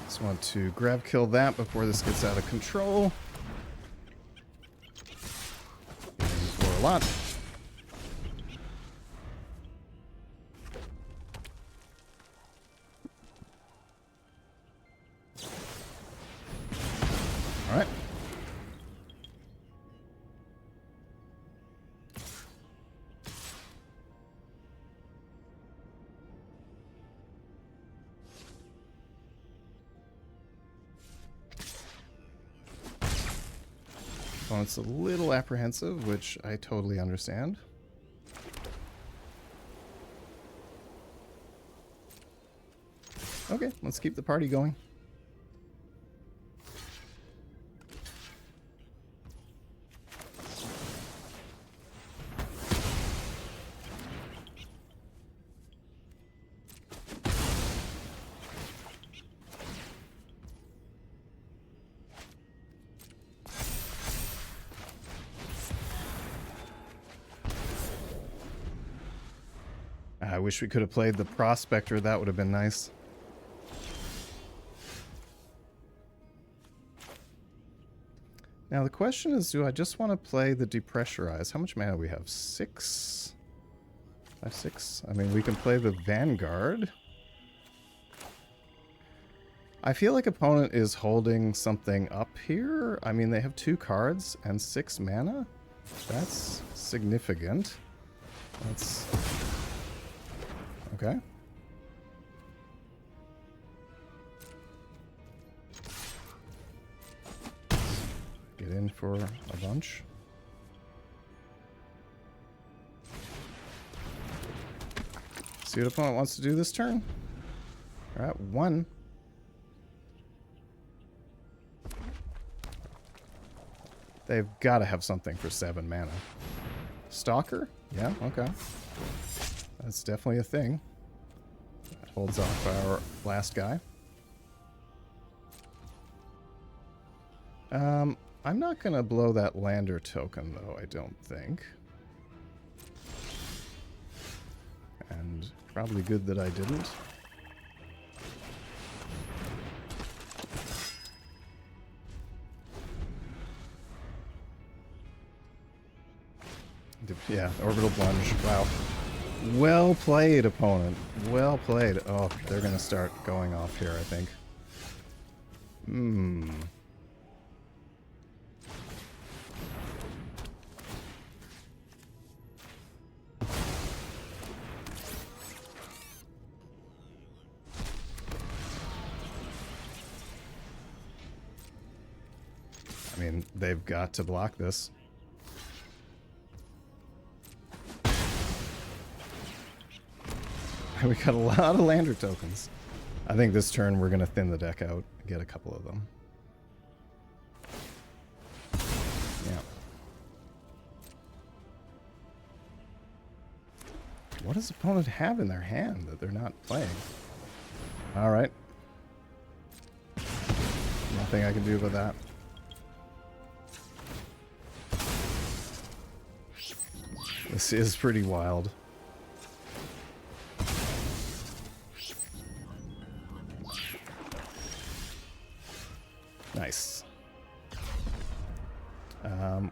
Just want to grab kill that before this gets out of control. Getting for a lot. Alright. Opponent's a little apprehensive, which I totally understand. Okay, let's keep the party going. I wish we could have played the Prospector. That would have been nice. Now the question is, do I just want to play the Depressurize? How much mana do we have? 6? 5, 6? I mean, we can play the Vanguard. I feel like opponent is holding something up here. I mean, they have 2 cards and 6 mana. That's significant. That's... Okay. Get in for a bunch. See what opponent wants to do this turn. We're at 1. They've got to have something for 7 mana. Stalker? Yeah, okay. That's definitely a thing. That holds off our last guy. I'm not going to blow that lander token, though, I don't think. And probably good that I didn't. Yeah, orbital plunge. Wow. Well played, opponent. Well played. Oh, they're going to start going off here, I think. I mean, they've got to block this. We got a lot of lander tokens. I think this turn we're going to thin the deck out and get a couple of them. Yeah. What does opponent have in their hand that they're not playing? Alright. Nothing I can do about that. This is pretty wild. Nice.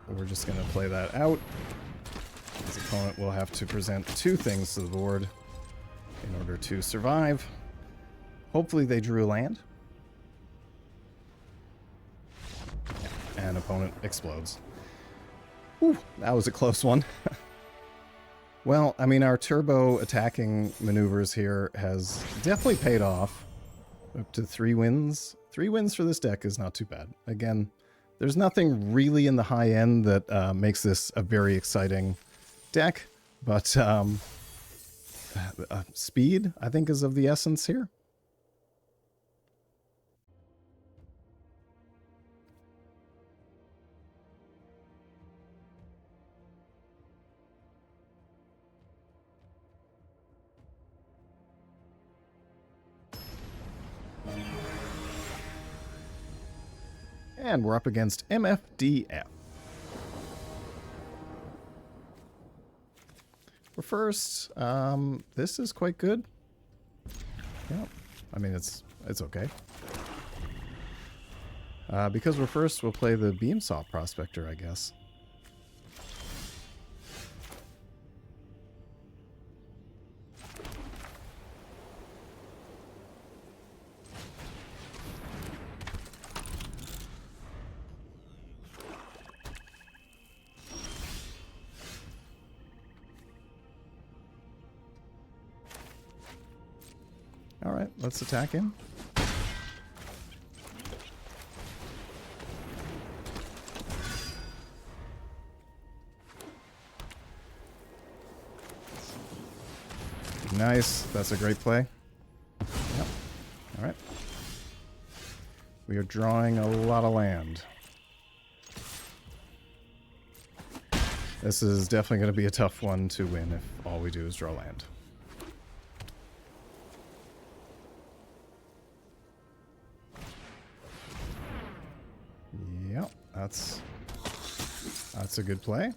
We're just going to play that out. His opponent will have to present 2 things to the board in order to survive. Hopefully they drew a land. And opponent explodes. Whew, that was a close one. Well, I mean, our turbo attacking maneuvers here has definitely paid off. Up to 3 wins. 3 wins for this deck is not too bad. Again, there's nothing really in the high end that makes this a very exciting deck, but speed, I think, is of the essence here. And we're up against MFDF. We're first. This is quite good. Yeah, I mean, it's okay. Because we're first, we'll play the Beamsaw Prospector, I guess. Alright, let's attack him. Nice, that's a great play. Yep. Alright. We are drawing a lot of land. This is definitely going to be a tough one to win if all we do is draw land. Yep, that's a good play.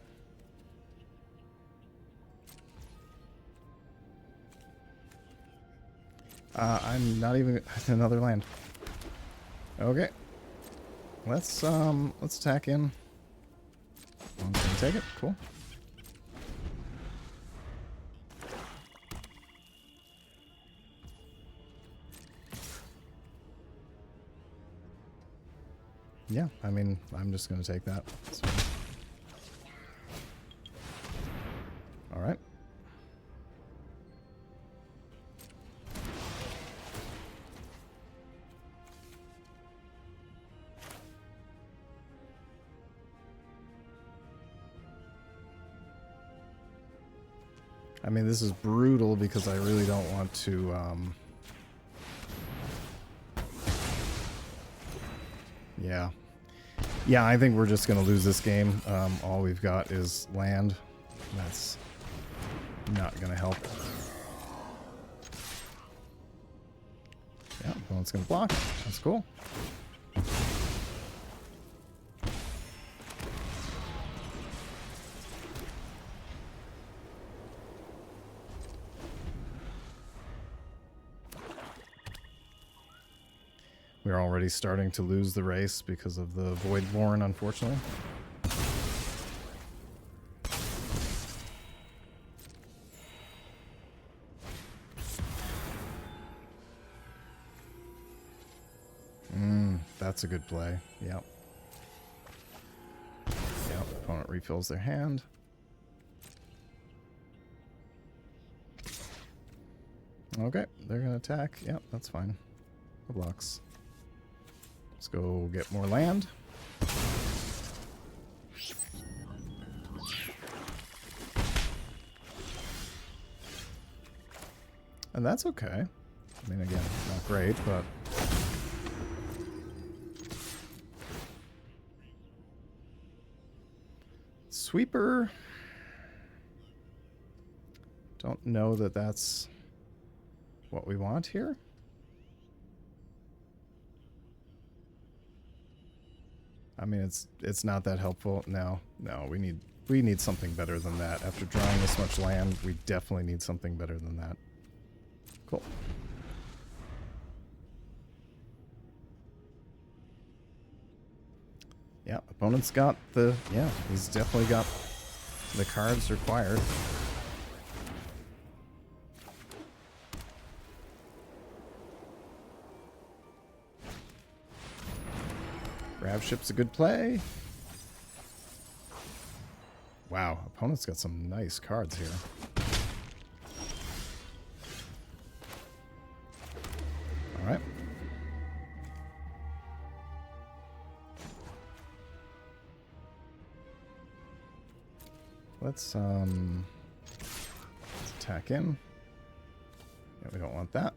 I'm not even another land. Okay, let's attack in. I'm gonna take it. Cool. Yeah, I mean, I'm just going to take that. So. All right. I mean, this is brutal because I really don't want to... Yeah. Yeah, I think we're just going to lose this game. All we've got is land. That's not going to help. Yeah, opponent's going to block. That's cool. We're already starting to lose the race because of the Voidborn, unfortunately. That's a good play. Yep. Yep, opponent refills their hand. Okay, they're going to attack. Yep, that's fine. The blocks. Let's go get more land. And that's okay. I mean, again, not great, but... Sweeper. don't know that that's what we want here. I mean, it's not that helpful. No, we need something better than that. After drawing this much land, we definitely need something better than that. Cool. Yeah, opponent's got the... Yeah, he's definitely got the cards required. Grab ship's a good play. Wow, opponent's got some nice cards here. Alright. Let's attack in. Yeah, we don't want that.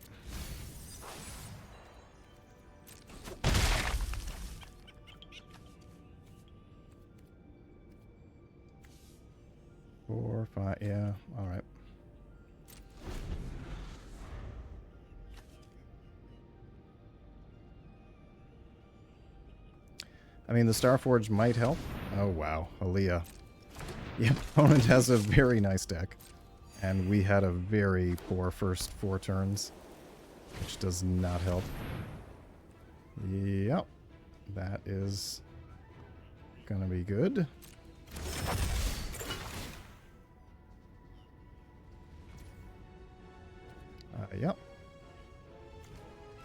Four, five, yeah, alright. I mean, the Starforge might help. Oh, wow. Aaliyah. The opponent has a very nice deck. And we had a very poor first 4 turns, which does not help. Yep. That is gonna be good. Yep.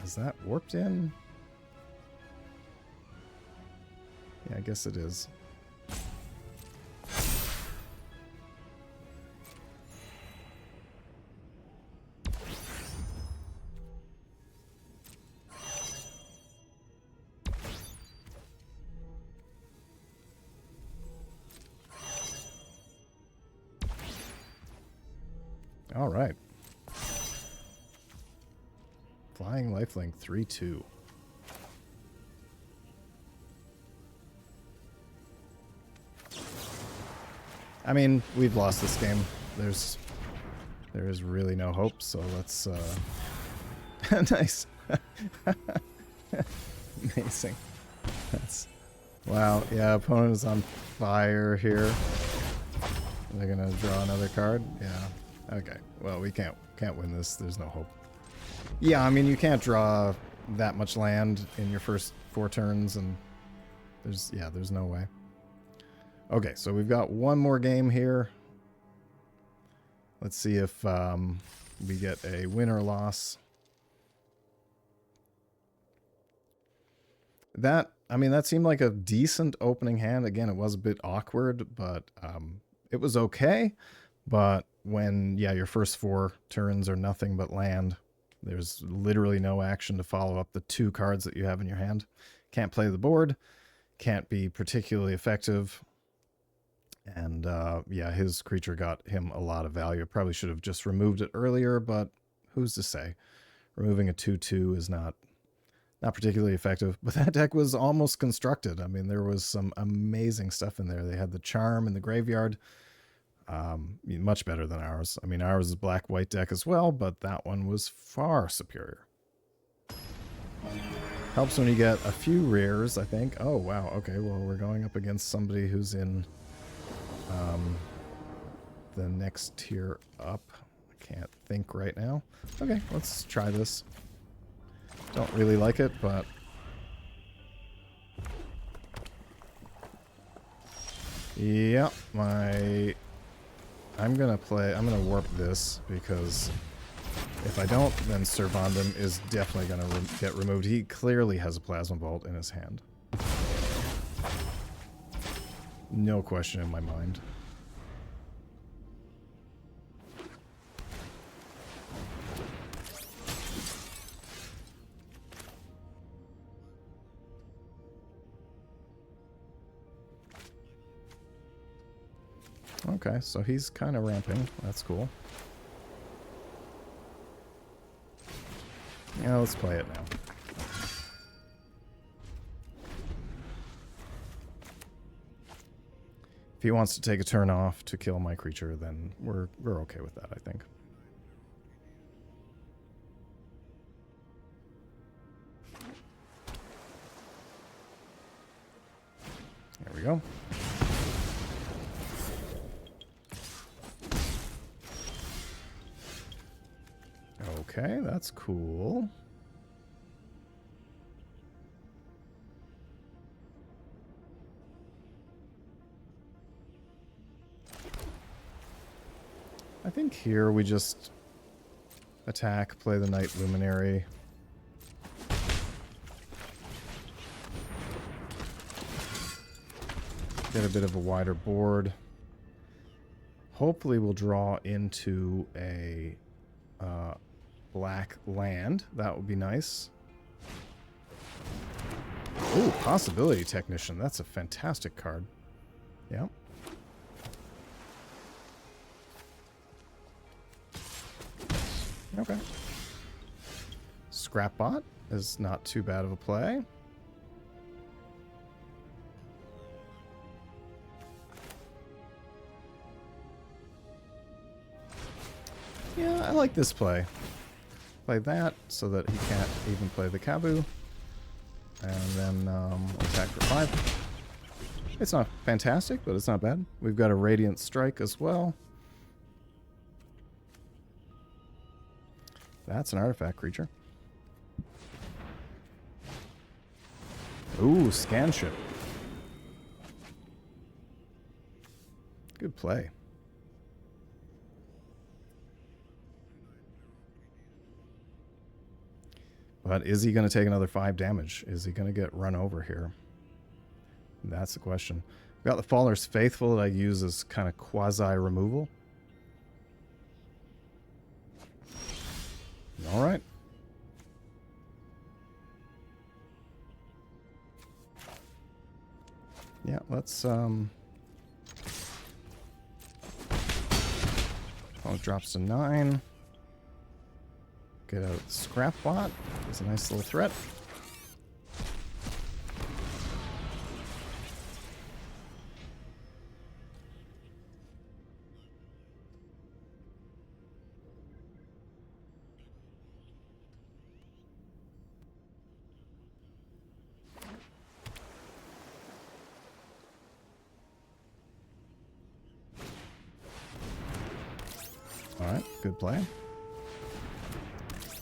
Is that warped in? Yeah, I guess it is. All right. Flying lifelink 3/2. I mean, we've lost this game. There is really no hope, so let's nice. Amazing. That's wow, yeah, opponent is on fire here. They're gonna draw another card? Yeah. Okay. Well, we can't win this. There's no hope. Yeah, I mean, you can't draw that much land in your first 4 turns, and there's no way. Okay, so we've got one more game here. Let's see if we get a win or loss. That seemed like a decent opening hand. Again, it was a bit awkward, but it was okay. But when, yeah, your first 4 turns are nothing but land, there's literally no action to follow up the 2 cards that you have in your hand. Can't play the board, can't be particularly effective. And yeah, his creature got him a lot of value. Probably should have just removed it earlier, but who's to say? Removing a 2/2 is not particularly effective. But that deck was almost constructed. I mean, there was some amazing stuff in there. They had the Charm in the graveyard. Much better than ours. I mean, ours is black-white deck as well, but that one was far superior. Helps when you get a few rares, I think. Oh, wow. Okay, well, we're going up against somebody who's in the next tier up. I can't think right now. Okay, let's try this. Don't really like it, but... yeah, I'm gonna warp this, because if I don't, then Servandum is definitely gonna get removed. He clearly has a Plasma Bolt in his hand. No question in my mind. Okay, so he's kind of ramping. That's cool. Yeah, let's play it now. If he wants to take a turn off to kill my creature, then we're okay with that, I think. we go. Okay, that's cool. I think here we just attack, play the Night Luminary. Get a bit of a wider board. Hopefully we'll draw into a black land. That would be nice. Ooh, Possibility Technician. That's a fantastic card. Yeah. Okay. Scrapbot is not too bad of a play. Yeah, I like this play. Play that so that he can't even play the Kabu. And then attack for 5. It's not fantastic, but it's not bad. We've got a Radiant Strike as well. That's an artifact creature. Ooh, Scan Ship. Good play. But is he going to take another 5 damage? Is he going to get run over here? That's the question. We've got the Faller's Faithful that I use as kind of quasi-removal. Alright. Yeah, let's oh, it drops to 9. Get out the Scrapbot. It's a nice little threat. Alright, good play.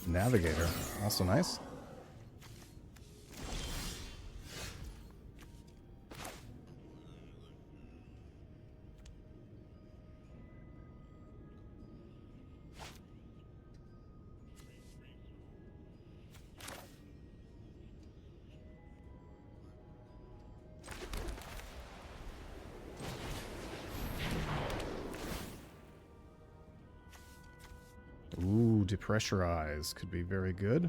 Navigator, also nice. Ooh, Depressurize could be very good.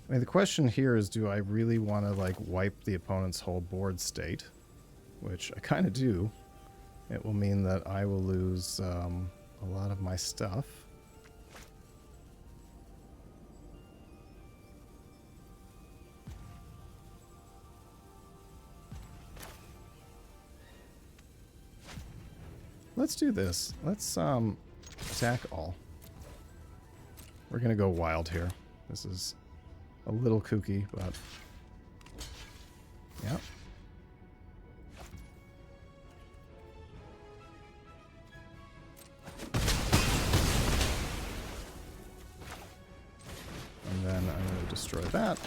I mean, the question here is, do I really want to, like, wipe the opponent's whole board state? Which I kind of do. It will mean that I will lose a lot of my stuff. Let's do this. Let's attack all. We're going to go wild here. This is a little kooky, but yeah. And then I'm going to destroy that.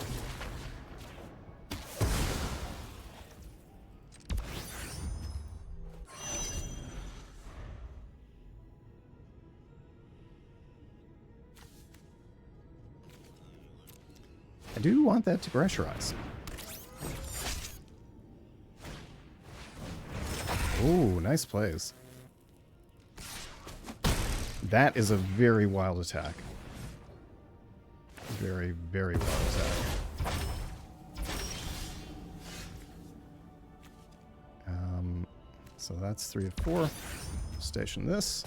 I do want that to pressurize. Ooh, nice plays. That is a very wild attack. Very, very wild attack. So that's 3 of 4. Station this.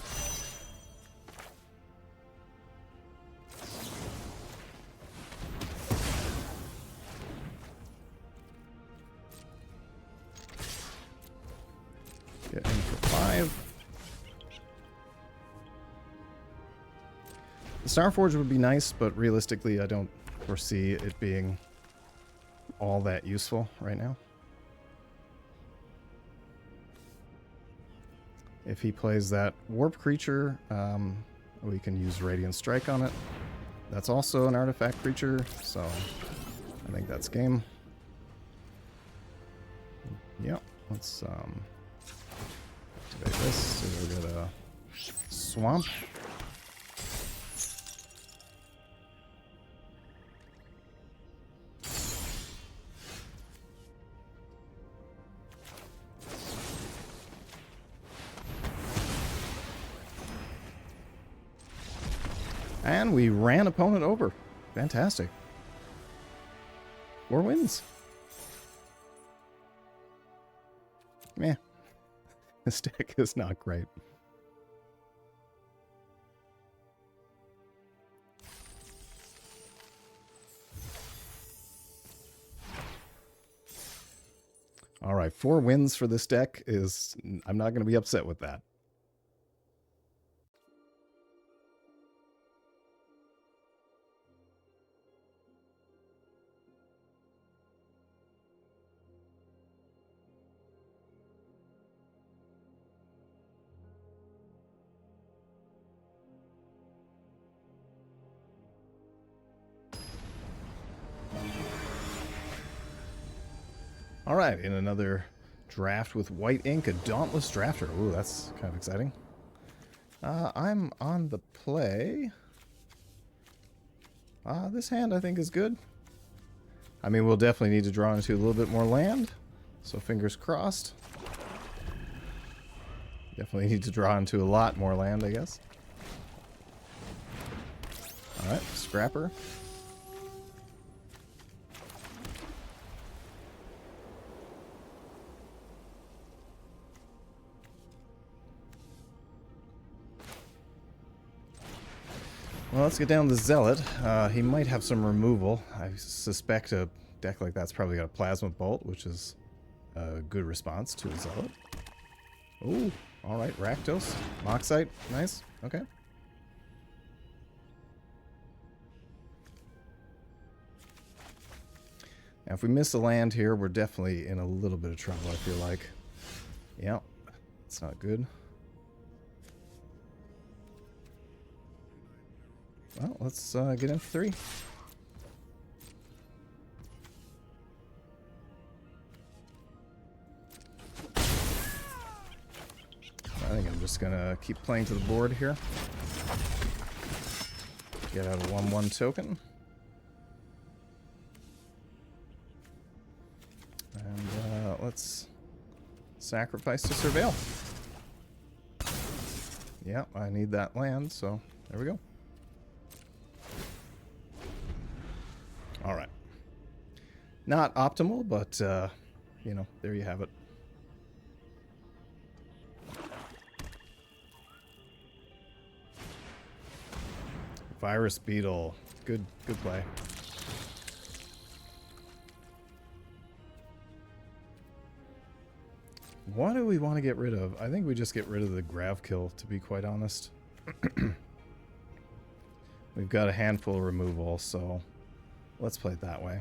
The Starforge would be nice, but realistically I don't foresee it being all that useful right now. If he plays that warp creature, we can use Radiant Strike on it. That's also an artifact creature, so I think that's game. Yep, let's activate this. So we'll get a swamp. And we ran opponent over. Fantastic. 4 wins. Meh. This deck is not great. Alright, 4 wins for this deck is... I'm not going to be upset with that. All right, in another draft with WhiteInk, a Dauntless Drafter. Ooh, that's kind of exciting. I'm on the play. This hand I think is good. I mean, we'll definitely need to draw into a little bit more land, so fingers crossed. Definitely need to draw into a lot more land, I guess. All right, Scrapper. Well, let's get down to Zealot. He might have some removal. I suspect a deck like that's probably got a Plasma Bolt, which is a good response to a Zealot. Oh, alright, Rakdos. Moxite, nice, okay. Now, if we miss a land here, we're definitely in a little bit of trouble, I feel like. Yeah, it's not good. Well, let's get in for 3. I think I'm just gonna keep playing to the board here. Get out a 1/1 token. And let's sacrifice to Surveil. Yeah, I need that land, so there we go. Alright. Not optimal, but, you know, there you have it. Virus Beetle. Good play. What do we want to get rid of? I think we just get rid of the Gravkill, to be quite honest. We've got a handful of removal, so... let's play it that way.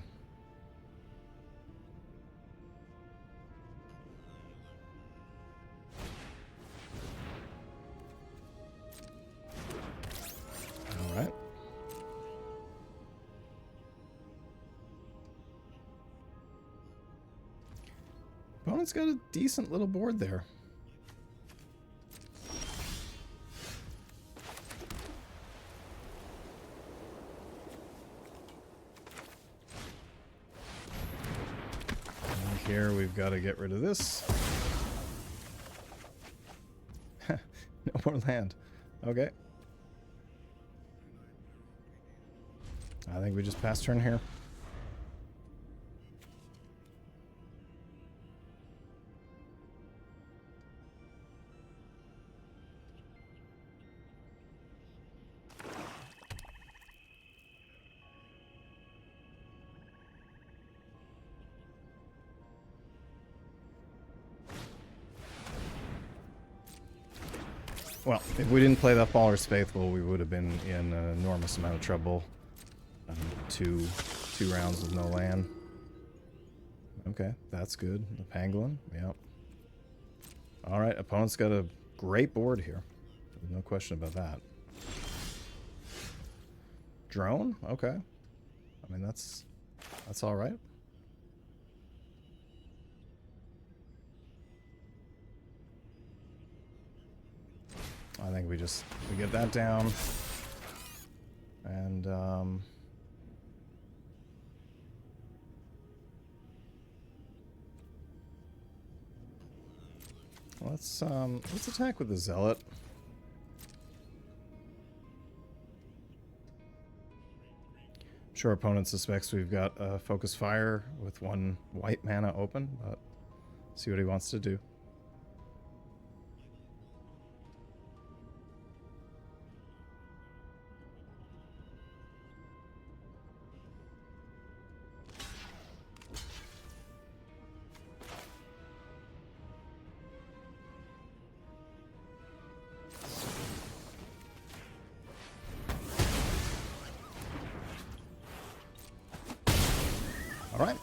All right. Opponent's got a decent little board there. Here we've got to get rid of this. No more land. Okay. I think we just pass turn here. Well, if we didn't play that Faller's Faithful, we would have been in an enormous amount of trouble. Two rounds with no land. Okay, that's good. The Pangolin, yep. Alright, opponent's got a great board here. No question about that. Drone? Okay. I mean, that's alright. I think we get that down. And, let's attack with the Zealot. I'm sure opponent suspects we've got a Focus Fire with 1 white mana open, but see what he wants to do. All right.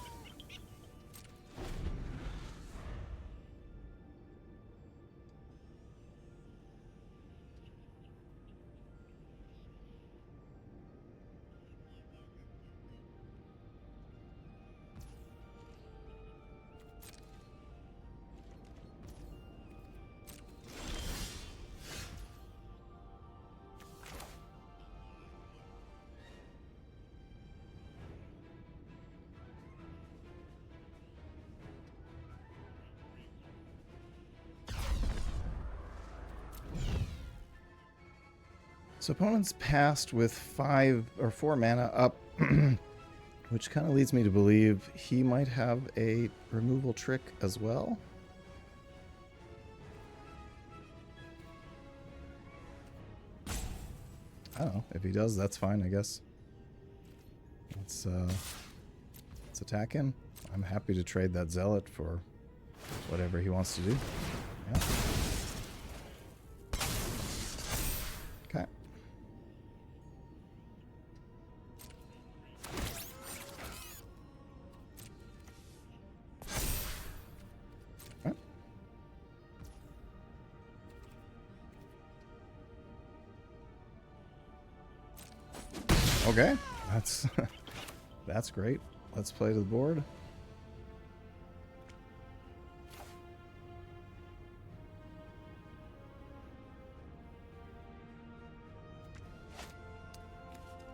So opponent's passed with 5 or 4 mana up, which kind of leads me to believe he might have a removal trick as well. I don't know. If he does, that's fine, I guess. Let's attack him. I'm happy to trade that Zealot for whatever he wants to do. Yeah. Okay. Okay, that's great. Let's play to the board.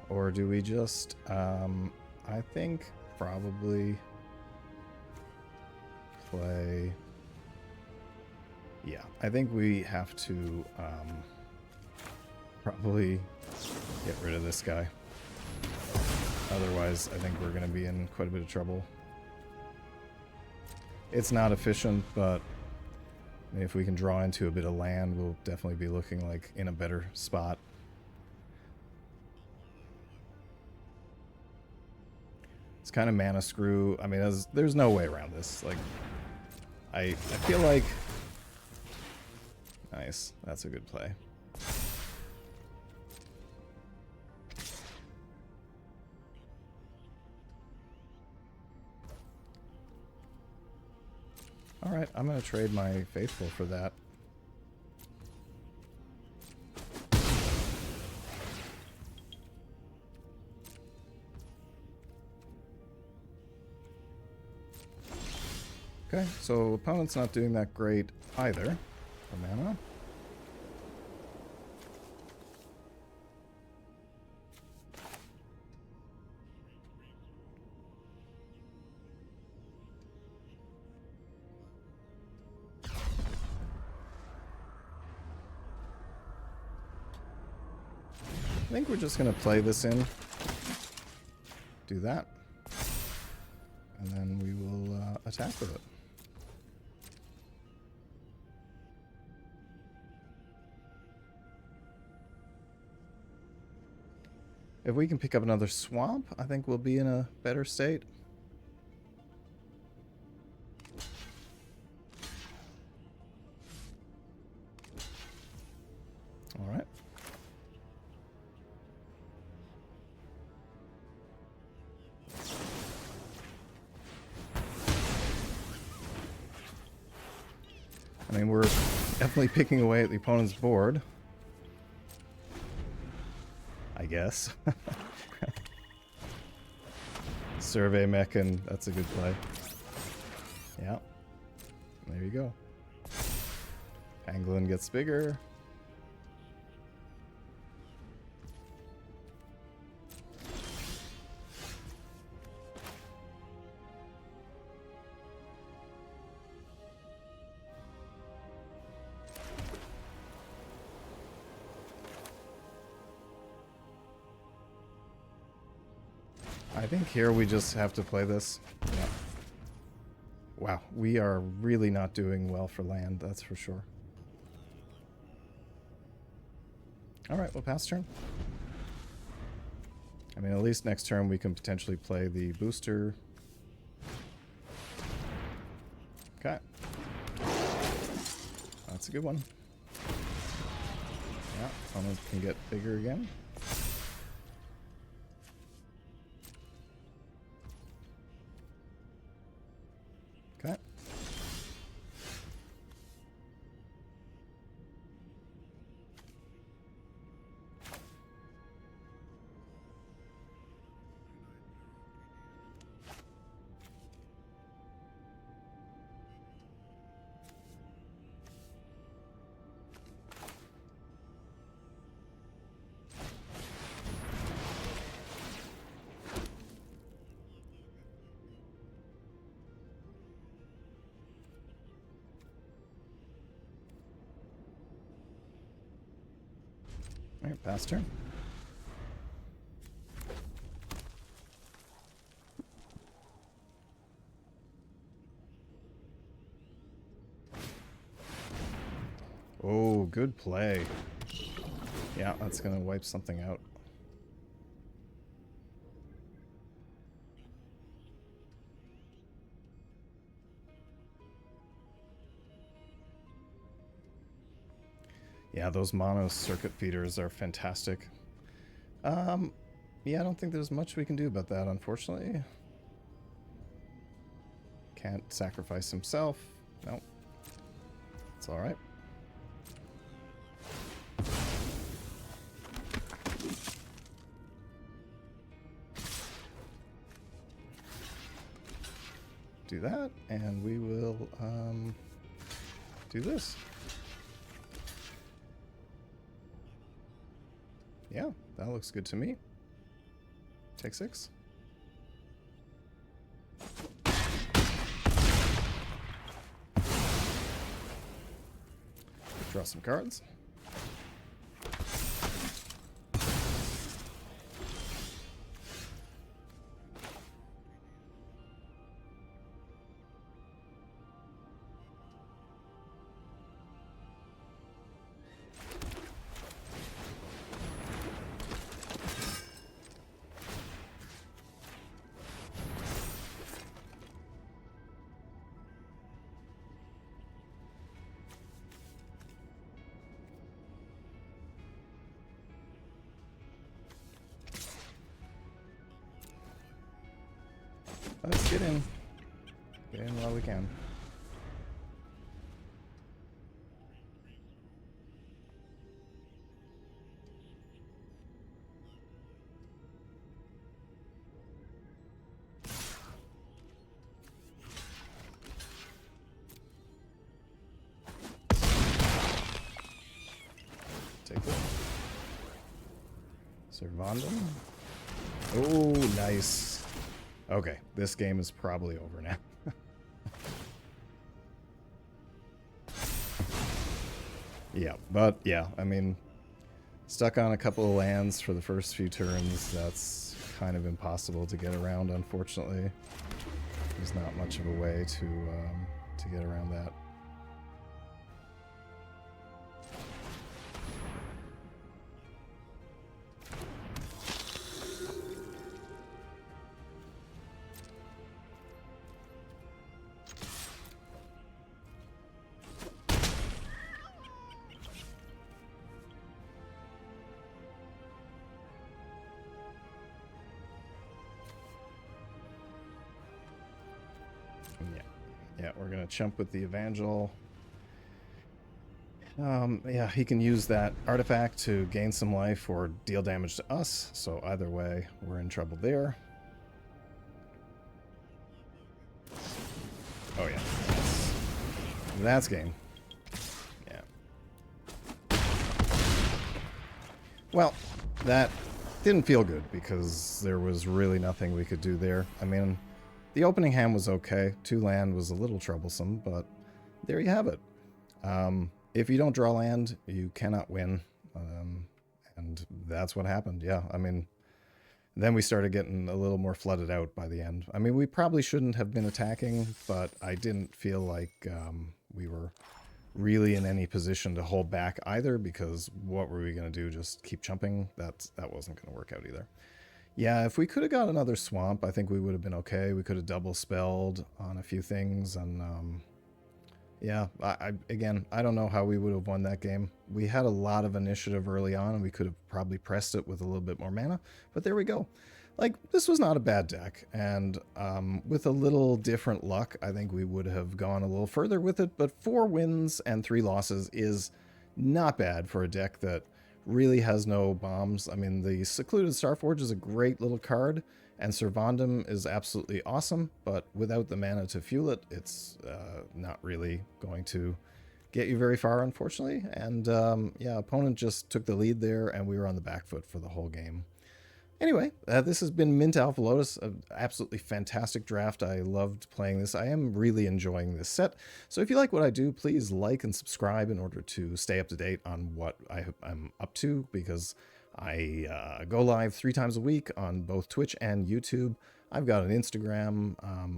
Or do we just, I think probably play, yeah, I think we have to probably get rid of this guy. Otherwise, I think we're going to be in quite a bit of trouble. It's not efficient, but if we can draw into a bit of land, we'll definitely be looking like in a better spot. It's kind of mana screw. I mean, there's no way around this. Like, I feel like... Nice. That's a good play. Alright, I'm going to trade my Faithful for that. Okay, so opponent's not doing that great either for mana. I think we're just going to play this in, do that, and then we will attack with it. If we can pick up another swamp, I think we'll be in a better state. mean, we're definitely picking away at the opponent's board. I guess. Survey Mechan, that's a good play. Yeah. There you go. Pangolin gets bigger. I think here we just have to play this. Yeah. Wow, we are really not doing well for land, that's for sure. Alright, we'll pass turn. I mean, at least next turn we can potentially play the booster. Okay. That's a good one. Yeah, opponent can get bigger again. Okay. Alright, pass turn. Oh, good play. Yeah, that's gonna wipe something out. Yeah, those mono circuit feeders are fantastic. Yeah, I don't think there's much we can do about that, unfortunately. Can't sacrifice himself. Nope. It's alright. Do that, and we will do this. Yeah, that looks good to me. Take 6. Draw some cards. Let's get in. Get in while we can. Take it. Servandum. Oh, nice. Okay, this game is probably over now. Yeah, but yeah, I mean, stuck on a couple of lands for the first few turns, that's kind of impossible to get around, unfortunately. There's not much of a way to get around that. Yeah, we're gonna chump with the Evangel. Yeah, he can use that artifact to gain some life or deal damage to us, so either way, we're in trouble there. Oh yeah, that's game. Yeah. Well, that didn't feel good because there was really nothing we could do there. I mean, the opening hand was okay. 2 land was a little troublesome, but there you have it. If you don't draw land, you cannot win. And that's what happened. Yeah, I mean, then we started getting a little more flooded out by the end. I mean, we probably shouldn't have been attacking, but I didn't feel like we were really in any position to hold back either, because what were we going to do? Just keep chumping? That wasn't going to work out either. Yeah, if we could have got another swamp, I think we would have been okay. We could have double spelled on a few things, and yeah, again, I don't know how we would have won that game. We had a lot of initiative early on, and we could have probably pressed it with a little bit more mana, but there we go. Like, this was not a bad deck, and with a little different luck, I think we would have gone a little further with it, but 4 wins and 3 losses is not bad for a deck that really has no bombs. I mean, the Secluded Starforge is a great little card, and Servandum is absolutely awesome, but without the mana to fuel it, it's not really going to get you very far, unfortunately. And yeah, opponent just took the lead there, and we were on the back foot for the whole game. Anyway, this has been Mint Alpha Lotus, an absolutely fantastic draft. I loved playing this. I am really enjoying this set. So if you like what I do, please like and subscribe in order to stay up to date on what I'm up to, because I go live 3 times a week on both Twitch and YouTube. I've got an Instagram.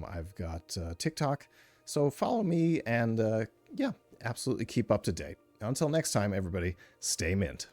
I've got TikTok. So follow me and, yeah, absolutely keep up to date. Until next time, everybody, stay mint.